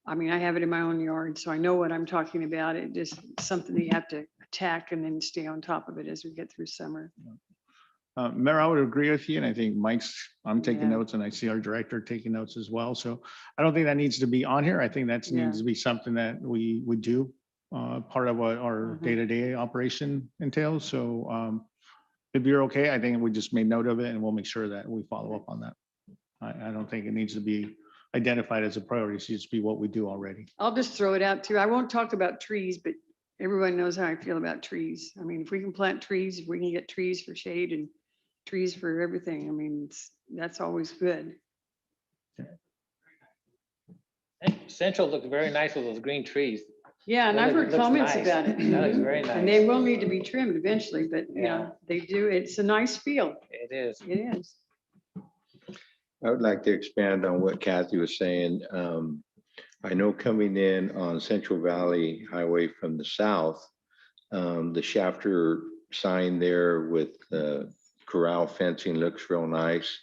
I mean, I have it in my own yard, so I know what I'm talking about. It just something that you have to attack and then stay on top of it as we get through summer. Mayor, I would agree with you, and I think I'm taking Yeah. notes, and I see our director taking notes as well. So I don't think that needs to be on here. I think that Yeah. needs to be something that we would do, part of what our Mhm. day-to-day operation entails. So if you're okay, I think we just made note of it, and we'll make sure that we follow up on that. I don't think it needs to be identified as a priority. It should just be what we do already. I'll just throw it out too. I won't talk about trees, but everyone knows how I feel about trees. I mean, if we can plant trees, if we can get trees for shade and trees for everything, I mean, that's always good. Central looked very nice with those green trees. Yeah, and That I've heard looks comments nice. about it. That looks very And they nice. will need to be trimmed eventually, but you Yeah. know, they do, it's a nice feel. It is. It is. I would like to expand on what Kathy was saying. I know coming in on Central Valley Highway from the south, the Shafter sign there with the corral fencing looks real nice.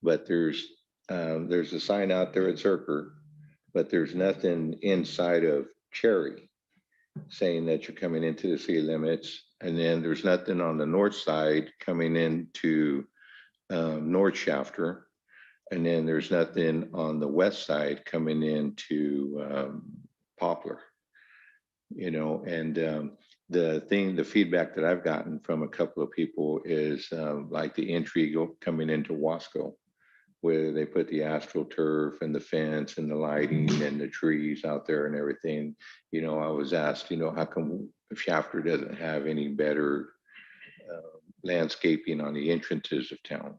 but there's a sign out there at Zerker, but there's nothing inside of Cherry saying that you're coming into the city limits. And then there's nothing on the north side coming into North Shafter. And then there's nothing on the west side coming into Poplar. You know, and the feedback that I've gotten from a couple of people is like the entry coming into Wasco, where they put the astroturf and the fence and the lighting and the trees out there and everything. You know, I was asked, you know, how come Shafter doesn't have any better landscaping on the entrances of town?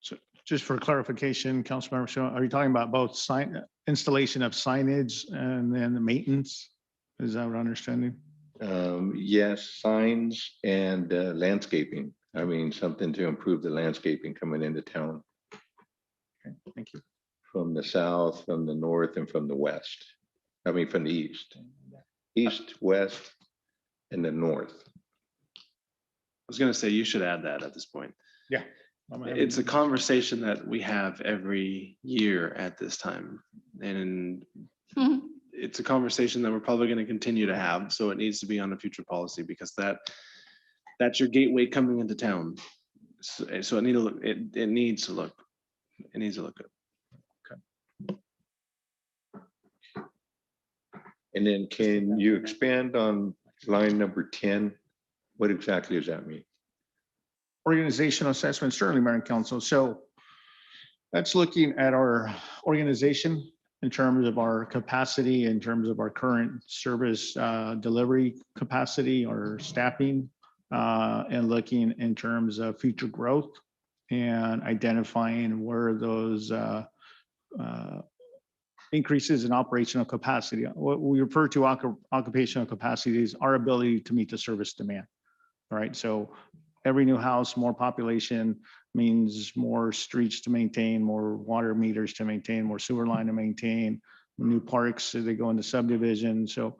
So just for clarification, Councilmember Shaw, are you talking about both installation of signage and then the maintenance? Is that what I'm understanding? Yes, signs and landscaping. I mean, something to improve the landscaping coming into town. Okay, thank you. From the south, from the north, and from the west. I mean, from the east, west, and the north. I was gonna say, you should add that at this point. Yeah. It's a conversation that we have every year at this time. And it's a conversation that we're probably going to continue to have. So it needs to be on a future policy because that's your gateway coming into town. So it needs to look good. And then can you expand on line number 10? What exactly does that mean? Organizational assessment, certainly, Mayor and Council. So that's looking at our organization in terms of our capacity, in terms of our current service delivery capacity or staffing, and looking in terms of future growth and identifying where those increases in operational capacity. What we refer to occupational capacity is our ability to meet the service demand. All right, so every new house, more population means more streets to maintain, more water meters to maintain, more sewer line to maintain, new parks, so they go into subdivision. So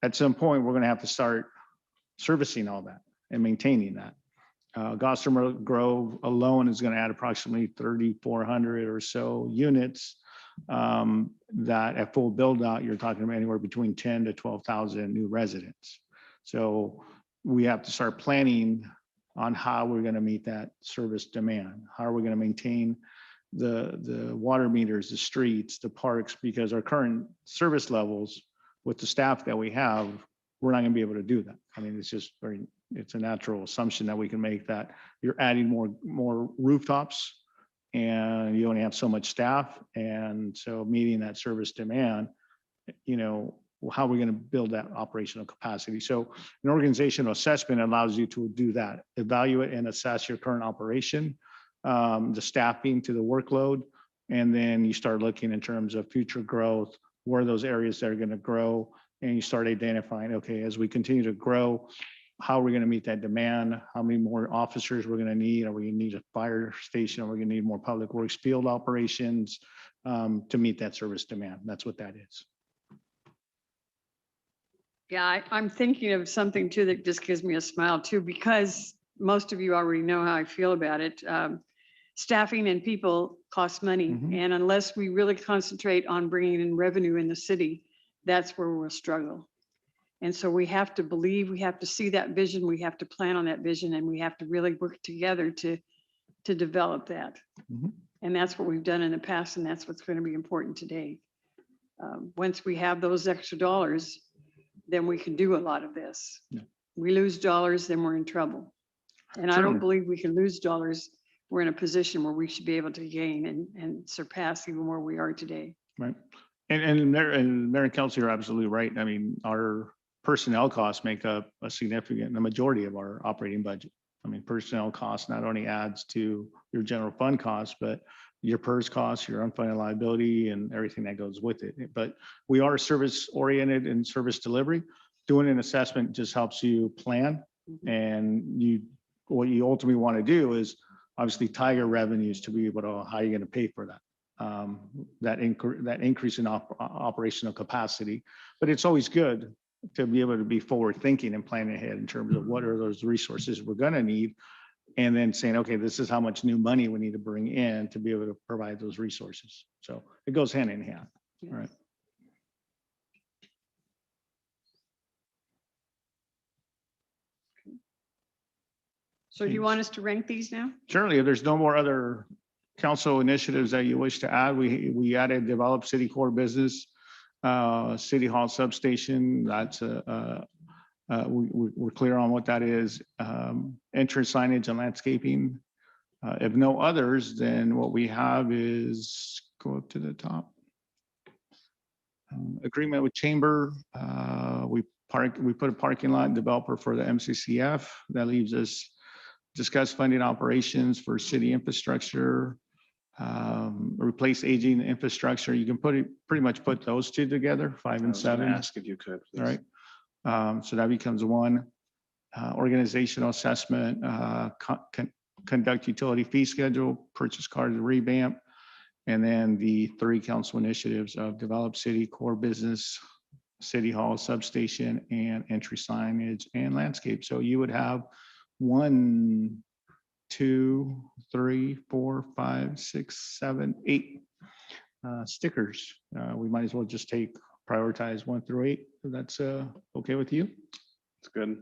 at some point, we're gonna have to start servicing all that and maintaining that. Gossamer Grove alone is gonna add approximately 3,400 or so units that at full build out, you're talking about anywhere between 10 to 12,000 new residents. So we have to start planning on how we're going to meet that service demand. How are we going to maintain the water meters, the streets, the parks, because our current service levels with the staff that we have, we're not going to be able to do that. I mean, it's a natural assumption that we can make that you're adding more rooftops and you only have so much staff. And so meeting that service demand, you know, how are we going to build that operational capacity? So an organizational assessment allows you to do that, evaluate and assess your current operation, the staffing to the workload, and then you start looking in terms of future growth, where are those areas that are going to grow, and you start identifying, okay, as we continue to grow, how are we going to meet that demand? How many more officers we're going to need? Are we going to need a fire station? Are we going to need more public works field operations to meet that service demand? That's what that is. Yeah, I'm thinking of something too that just gives me a smile too, because most of you already know how I feel about it. Staffing and people cost money. And unless we really concentrate on bringing in revenue in the city, that's where we'll struggle. And so we have to believe, we have to see that vision, we have to plan on that vision, and we have to really work together to develop that. And that's what we've done in the past, and that's what's going to be important today. Once we have those extra dollars, then we can do a lot of this. We lose dollars, then we're in trouble. And I don't believe we can lose dollars. We're in a position where we should be able to gain and surpass even where we are today. Right. And Mayor and Council, you're absolutely right. I mean, our personnel costs make up the majority of our operating budget. I mean, personnel costs not only adds to your general fund costs, but your PERS costs, your unfunded liability, and everything that goes with it. But we are service oriented in service delivery. Doing an assessment just helps you plan, and what you ultimately want to do is obviously tie your revenues to be able to how you're going to pay for that. That increase in operational capacity. But it's always good to be able to be forward thinking and planning ahead in terms of what are those resources we're gonna need. And then saying, okay, this is how much new money we need to bring in to be able to provide those resources. So it goes hand in hand. All right. So do you want us to rank these now? Certainly, if there's no more other council initiatives that you wish to add, we added develop city core business, city hall substation. That's we're clear on what that is. Entrance signage and landscaping. If no others, then what we have is go up to the top. Agreement with chamber. We put a parking lot developer for the MCCF. That leaves us discuss funding operations for city infrastructure, replace aging infrastructure. You can pretty much put those two together, 5 and 7. Ask if you could, please. All right. So that becomes one. Organizational assessment, conduct utility fee schedule, purchase card revamp, and then the 3 council initiatives of develop city core business, city hall substation, and entry signage and landscape. So you would have 1, 2, 3, 4, 5, 6, 7, 8 stickers. We might as well just prioritize 1 through 8. If that's okay with you. It's good.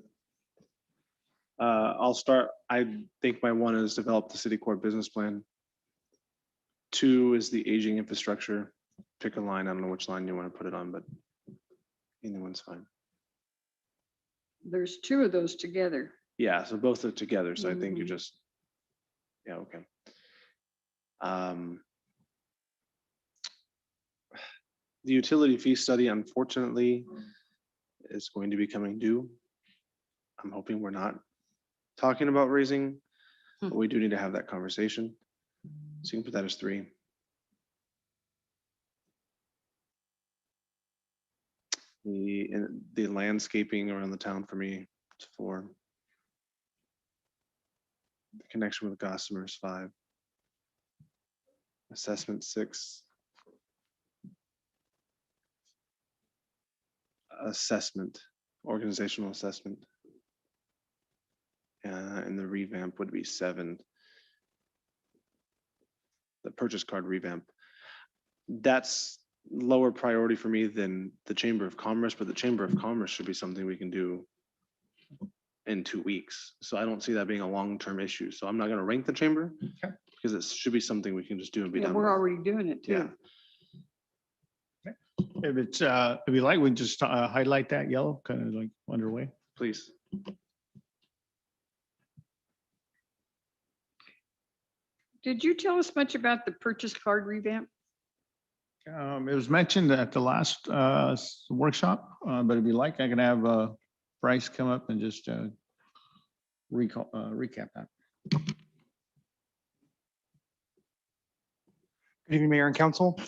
I'll start. I think my 1 is develop the city core business plan. 2 is the aging infrastructure. Pick a line. I don't know which line you want to put it on, but either one's fine. There's 2 of those together. Yeah, so both are together. So I think you Mhm. just, yeah, okay. The utility fee study, unfortunately, is going to be coming due. I'm hoping we're not talking about raising, but we do need to have that conversation. So you can put that as 3. The landscaping around the town for me, it's 4. The connection with Gossamer is 5. Assessment 6. Assessment, organizational assessment. And the revamp would be 7. The purchase card revamp. That's lower priority for me than the Chamber of Commerce, but the Chamber of Commerce should be something we can do in 2 weeks. So I don't see that being a long-term issue. So I'm not going to rank the chamber because it should be something we can just do and be Yeah, done we're with. already doing it Yeah. too. If it's, if you like, we just highlight that yellow, kind of like underway. Please. Did you tell us much about the purchase card revamp? It was mentioned at the last workshop, but if you like, I can have Bryce come up and just recap that. Good evening, Mayor and Council.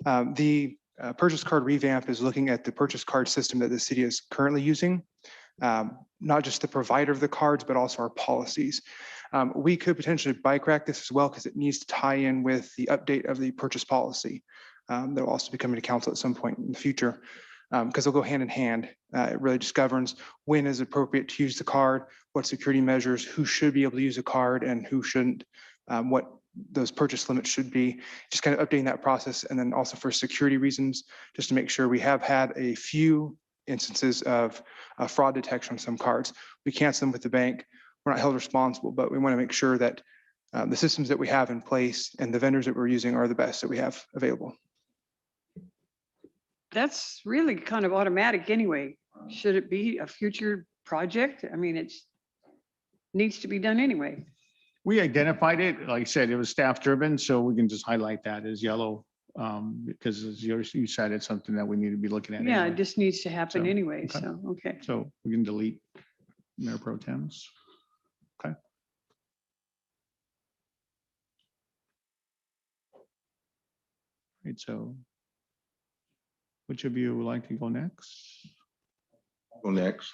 The purchase card revamp is looking at the purchase card system that the city is currently using. Not just the provider of the cards, but also our policies. We could potentially bike rack this as well because it needs to tie in with the update of the purchase policy. That will also be coming to council at some point in the future because they'll go hand in hand. It really just governs when is appropriate to use the card, what security measures, who should be able to use a card and who shouldn't, what those purchase limits should be, just kind of updating that process. And then also for security reasons, just to make sure we have had a few instances of fraud detection on some cards. We cancel them with the bank. We're not held responsible, but we want to make sure that the systems that we have in place and the vendors that we're using are the best that we have available. That's really kind of automatic anyway. Should it be a future project? I mean, it's needs to be done anyway. We identified it, like I said, it was staff driven, so we can just highlight that as yellow because as you said, it's something that we need to be looking at. Yeah, anyway. it just needs to happen So, anyway. okay. So, okay. So we can delete Mayor Pro Tems. Okay. Right, so which of you would like to go next? Go next.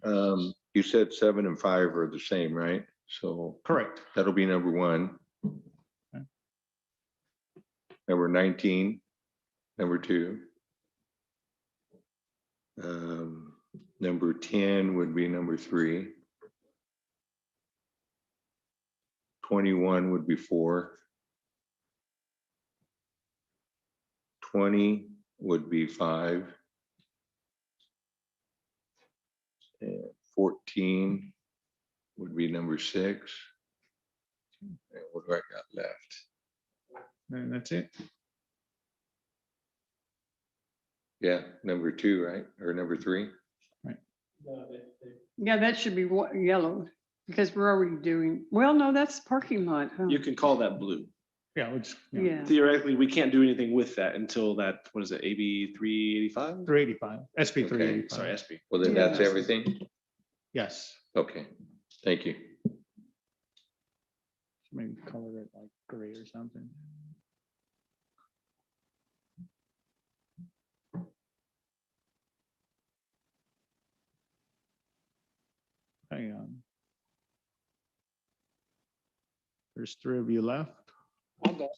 You said 7 and 5 are the same, right? So Correct. that'll be number 1. Okay. Number 19, number 2. Number 10 would be number 3. 21 would be 4. 20 would be 5. And 14 would be number 6. And what do I got left? And that's it. Yeah, number 2, right? Or number 3? Yeah, that should be yellow because we're already doing, well, no, that's parking lot. huh? You can call that blue. Yeah, which, Yeah. Theoretically, we can't do anything with that until that, what is it, AB 385? 385, SB Okay. 385. Sorry, SB. Well, then that's Yeah. everything? Yes. Okay, thank you. Maybe color it like gray or something. Hang on. There's 3 of you left. I'll go.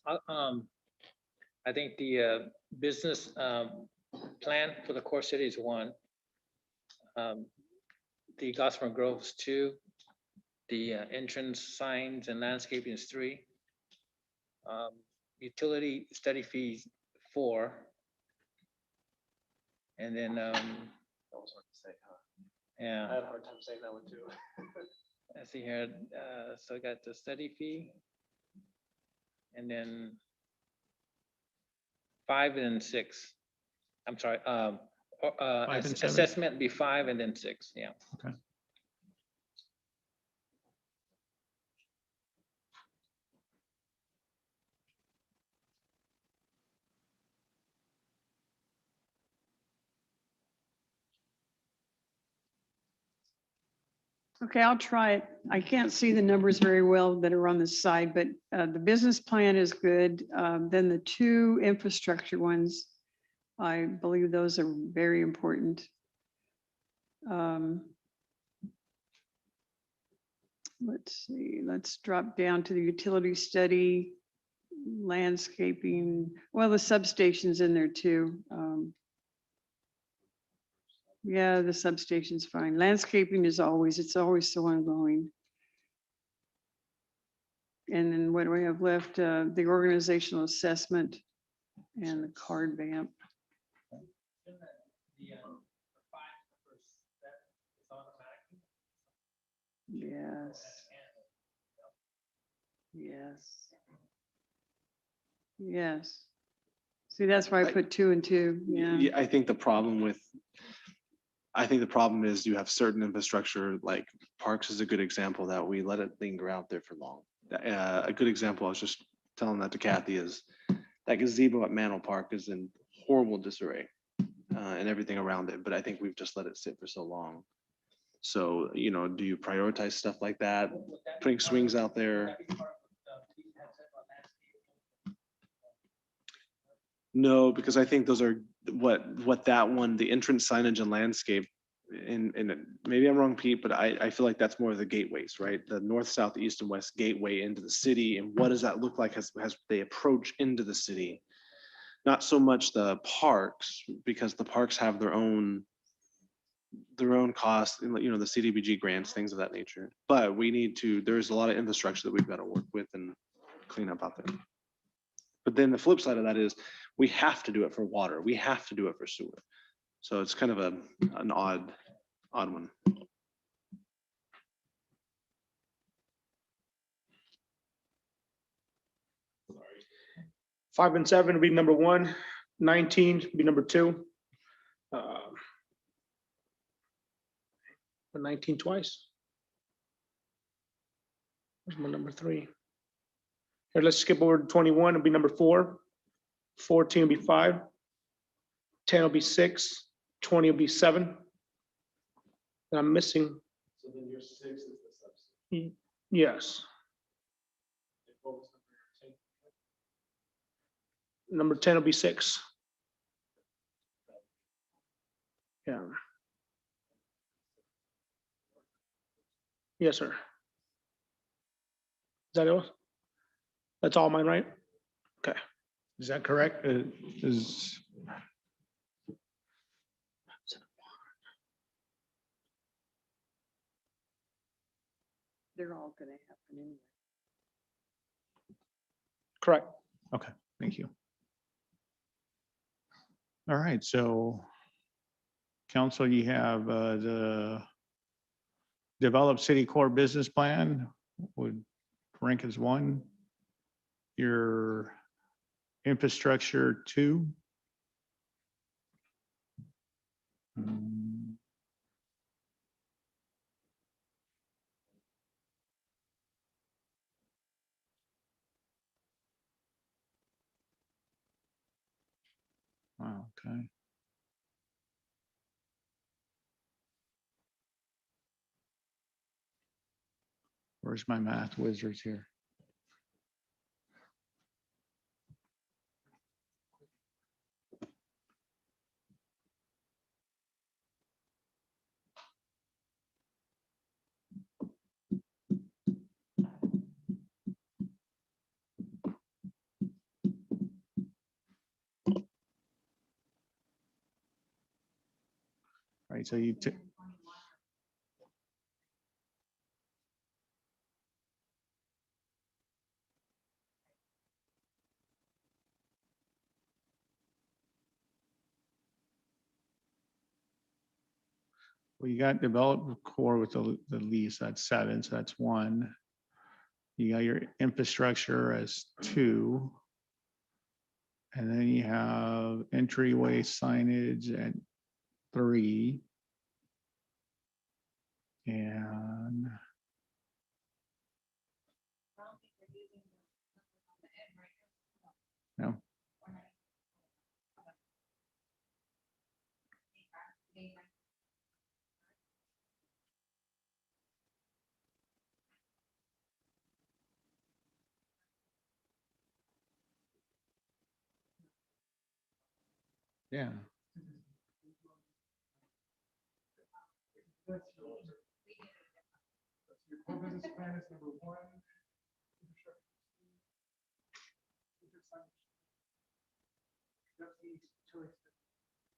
I think the business plan for the core city is 1. The Gossamer Grove is 2. The entrance signs and landscaping is 3. Utility study fees 4. And then, yeah. I had a hard time saying that one too. Let's see here, so I got the study fee. And then 5 and then 6. I'm sorry, 5 and 7? assessment be 5 and then 6, yeah. Okay. Okay, I'll try it. I can't see the numbers very well that are on the side, but the business plan is good. Then the 2 infrastructure ones, I believe those are very important. Let's see, let's drop down to the utility study, landscaping, well, the substation's in there too. Yeah, the substation's fine. Landscaping is always, it's always so ongoing. And then what do we have left? The organizational assessment and the card vamp. Yes. Yes. Yes. See, that's why I put 2 and 2. Yeah. I think the problem is you have certain infrastructure, like parks is a good example that we let it linger out there for long. A good example, I was just telling that to Kathy, is that gazebo at Mantle Park is in horrible disarray and everything around it, but I think we've just let it sit for so long. So, you know, do you prioritize stuff like that, putting swings out there? No, because I think those are what that one, the entrance signage and landscape, and maybe I'm wrong, Pete, but I feel like that's more of the gateways, right? The north, south, east, and west gateway into the city, and what does that look like as they approach into the city? Not so much the parks, because the parks have their own costs, you know, the CDBG grants, things of that nature. But we need to, there's a lot of infrastructure that we've got to work with and clean up out there. But then the flip side of that is we have to do it for water. We have to do it for sewer. So it's kind of an odd one. Five and 7 would be number 1. 19 would be number 2. 19 twice. Where's my number 3? Here, let's skip over to 21. It'll be number 4. 14 will be 5. 10 will be 6. 20 will be 7. And I'm missing. So then your 6 is the substitute. Yes. Number 10 will be 6. Yeah. Yes, sir. Is that it? That's all mine, right? Okay. Is that correct? Is They're all gonna happen anyway. Correct. Okay, thank you. All right, so council, you have the develop city core business plan would rank as 1. Your infrastructure 2. Wow, okay. Where's my math wizards here? Right, so you took. Well, you got develop core with the lease, that's 7, so that's 1. You got your infrastructure as 2. And then you have entryway signage at 3. And no. Yeah.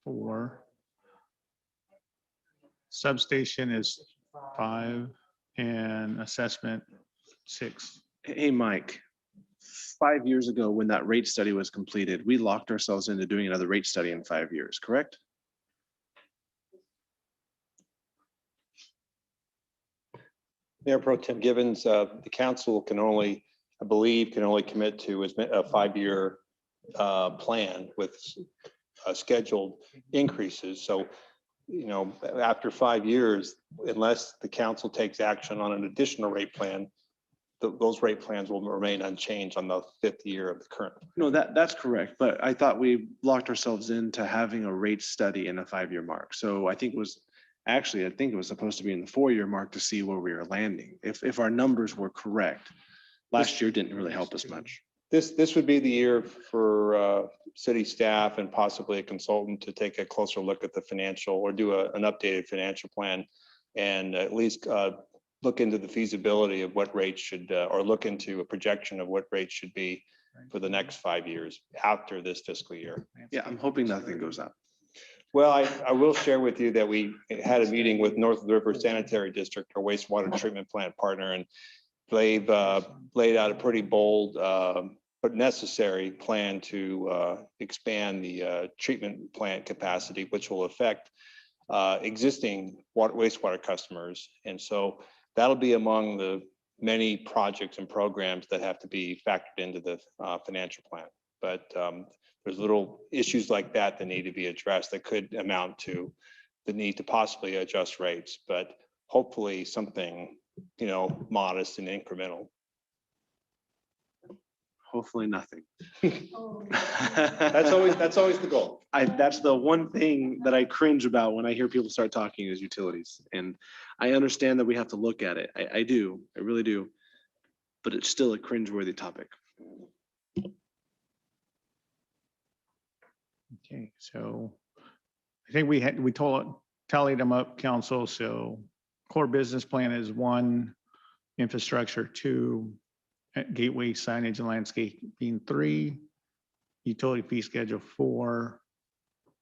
Four. Substation is 5 and assessment 6. Hey, Mike, 5 years ago, when that rate study was completed, we locked ourselves into doing another rate study in 5 years, correct? Mayor Pro Tem Givens, the council can only, I believe, can only commit to a 5-year plan with scheduled increases. So, you know, after 5 years, unless the council takes action on an additional rate plan, those rate plans will remain unchanged on the 5th year of the current. No, that's correct. But I thought we locked ourselves into having a rate study in a 5-year mark. So I think it was supposed to be in the 4-year mark to see where we were landing. If our numbers were correct, last year didn't really help us much. This would be the year for city staff and possibly a consultant to take a closer look at the financial or do an updated financial plan and at least look into the feasibility of what rates should, or look into a projection of what rates should be for the next 5 years after this fiscal year. Yeah, I'm hoping nothing goes up. Well, I will share with you that we had a meeting with North River Sanitary District, our wastewater treatment plant partner, and they've laid out a pretty bold but necessary plan to expand the treatment plant capacity, which will affect existing wastewater customers. And so that'll be among the many projects and programs that have to be factored into the financial plan. But there's little issues like that need to be addressed that could amount to the need to possibly adjust rates, but hopefully something, you know, modest and incremental. Hopefully nothing. That's always the goal. That's the one thing that I cringe about when I hear people start talking is utilities. And I understand that we have to look at it. I do, I really do. But it's still a cringeworthy topic. Okay, so I think we tallied them up, council. So core business plan is 1, infrastructure 2, gateway signage and landscaping 3, utility fee schedule 4,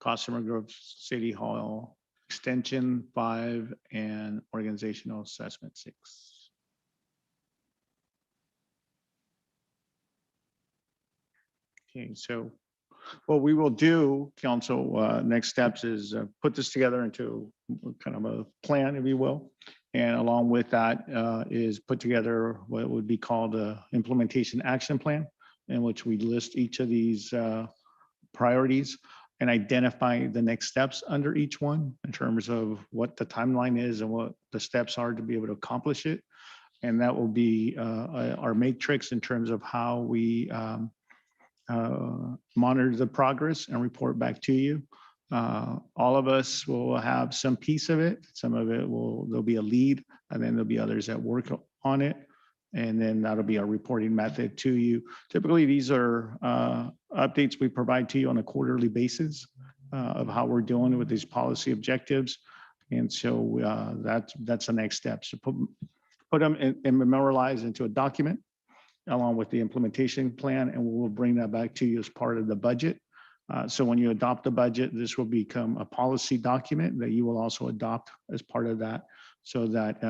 customer growth city hall extension 5, and organizational assessment 6. Okay, so what we will do, council, next steps is put this together into kind of a plan, if you will. And along with that is put together what would be called a implementation action plan, in which we list each of these priorities and identify the next steps under each one in terms of what the timeline is and what the steps are to be able to accomplish it. And that will be our matrix in terms of how we monitor the progress and report back to you. All of us will have some piece of it. Some of it there'll be a lead, and then there'll be others that work on it. And then that'll be our reporting method to you. Typically, these are updates we provide to you on a quarterly basis of how we're doing with these policy objectives. And so that's the next step. So put them and memorialize into a document along with the implementation plan, and we'll bring that back to you as part of the budget. So when you adopt the budget, this will become a policy document that you will also adopt as part of that, so that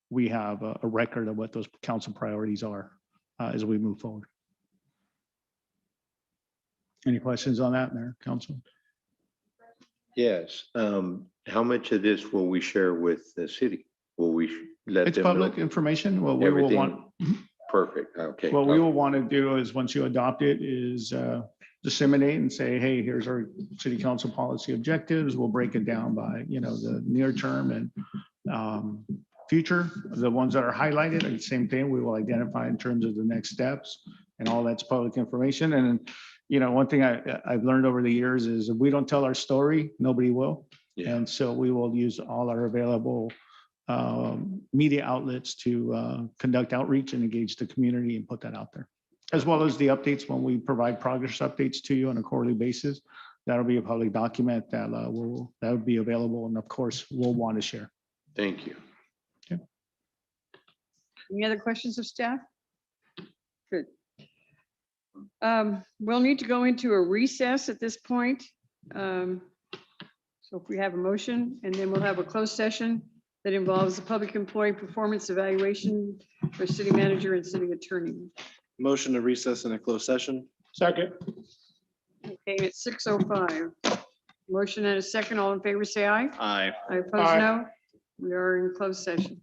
we have a record of what those council priorities are as we move forward. Any questions on that, Mayor, Council? Yes. How much of this will we share with the city? Will we let It's them know? public information. What we will want, Everything? Perfect. Okay. what we will want to do is, once you adopt it, is disseminate and say, hey, here's our city council policy objectives. We'll break it down by, the near term and future. The ones that are highlighted, the same thing, we will identify in terms of the next steps, and all that's public information. And, one thing I've learned over the years is if we don't tell our story, nobody will. Yeah. And so we will use all our available media outlets to conduct outreach and engage the community and put that out there, as well as the updates when we provide progress updates to you on a quarterly basis. That'll be a public document that will be available, and of course we'll want to share. Thank you. Any other questions of staff? Good. We'll need to go into a recess at this point. So if we have a motion, and then we'll have a closed session that involves the public employee performance evaluation for city manager and city attorney. Motion to recess in a closed session. Second. Okay, it's 6:05. Motion and a second. All in favor, say aye. Aye. I oppose Aye. no. We are in closed session.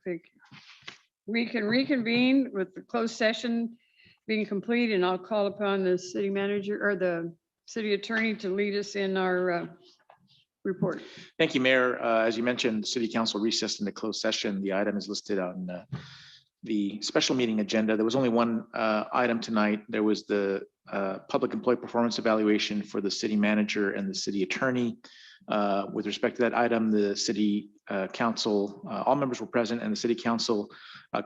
think we can reconvene with the closed session being complete, and I'll call upon the city manager or the city attorney to lead us in our report. Thank you, Mayor. As you mentioned, the city council recessed into closed session. The item is listed on the special meeting agenda. There was only one item tonight. There was the public employee performance evaluation for the city manager and the city attorney. With respect to that item, the city council, all members were present, and the city council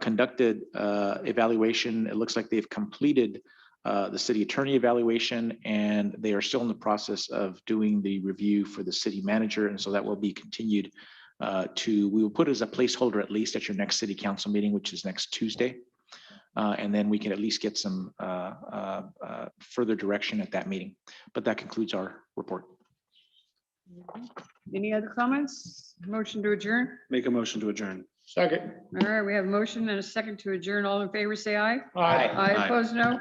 conducted evaluation. It looks like they've completed the city attorney evaluation, and they are still in the process of doing the review for the city manager. And so that will be continued we will put it as a placeholder at least at your next city council meeting, which is next Tuesday. And then we can at least get some further direction at that meeting. But that concludes our report. Any other comments? Motion to adjourn? Make a motion to adjourn. Second. All right, we have a motion and a second to adjourn. All in favor, say aye. Aye. Aye, opposed, no.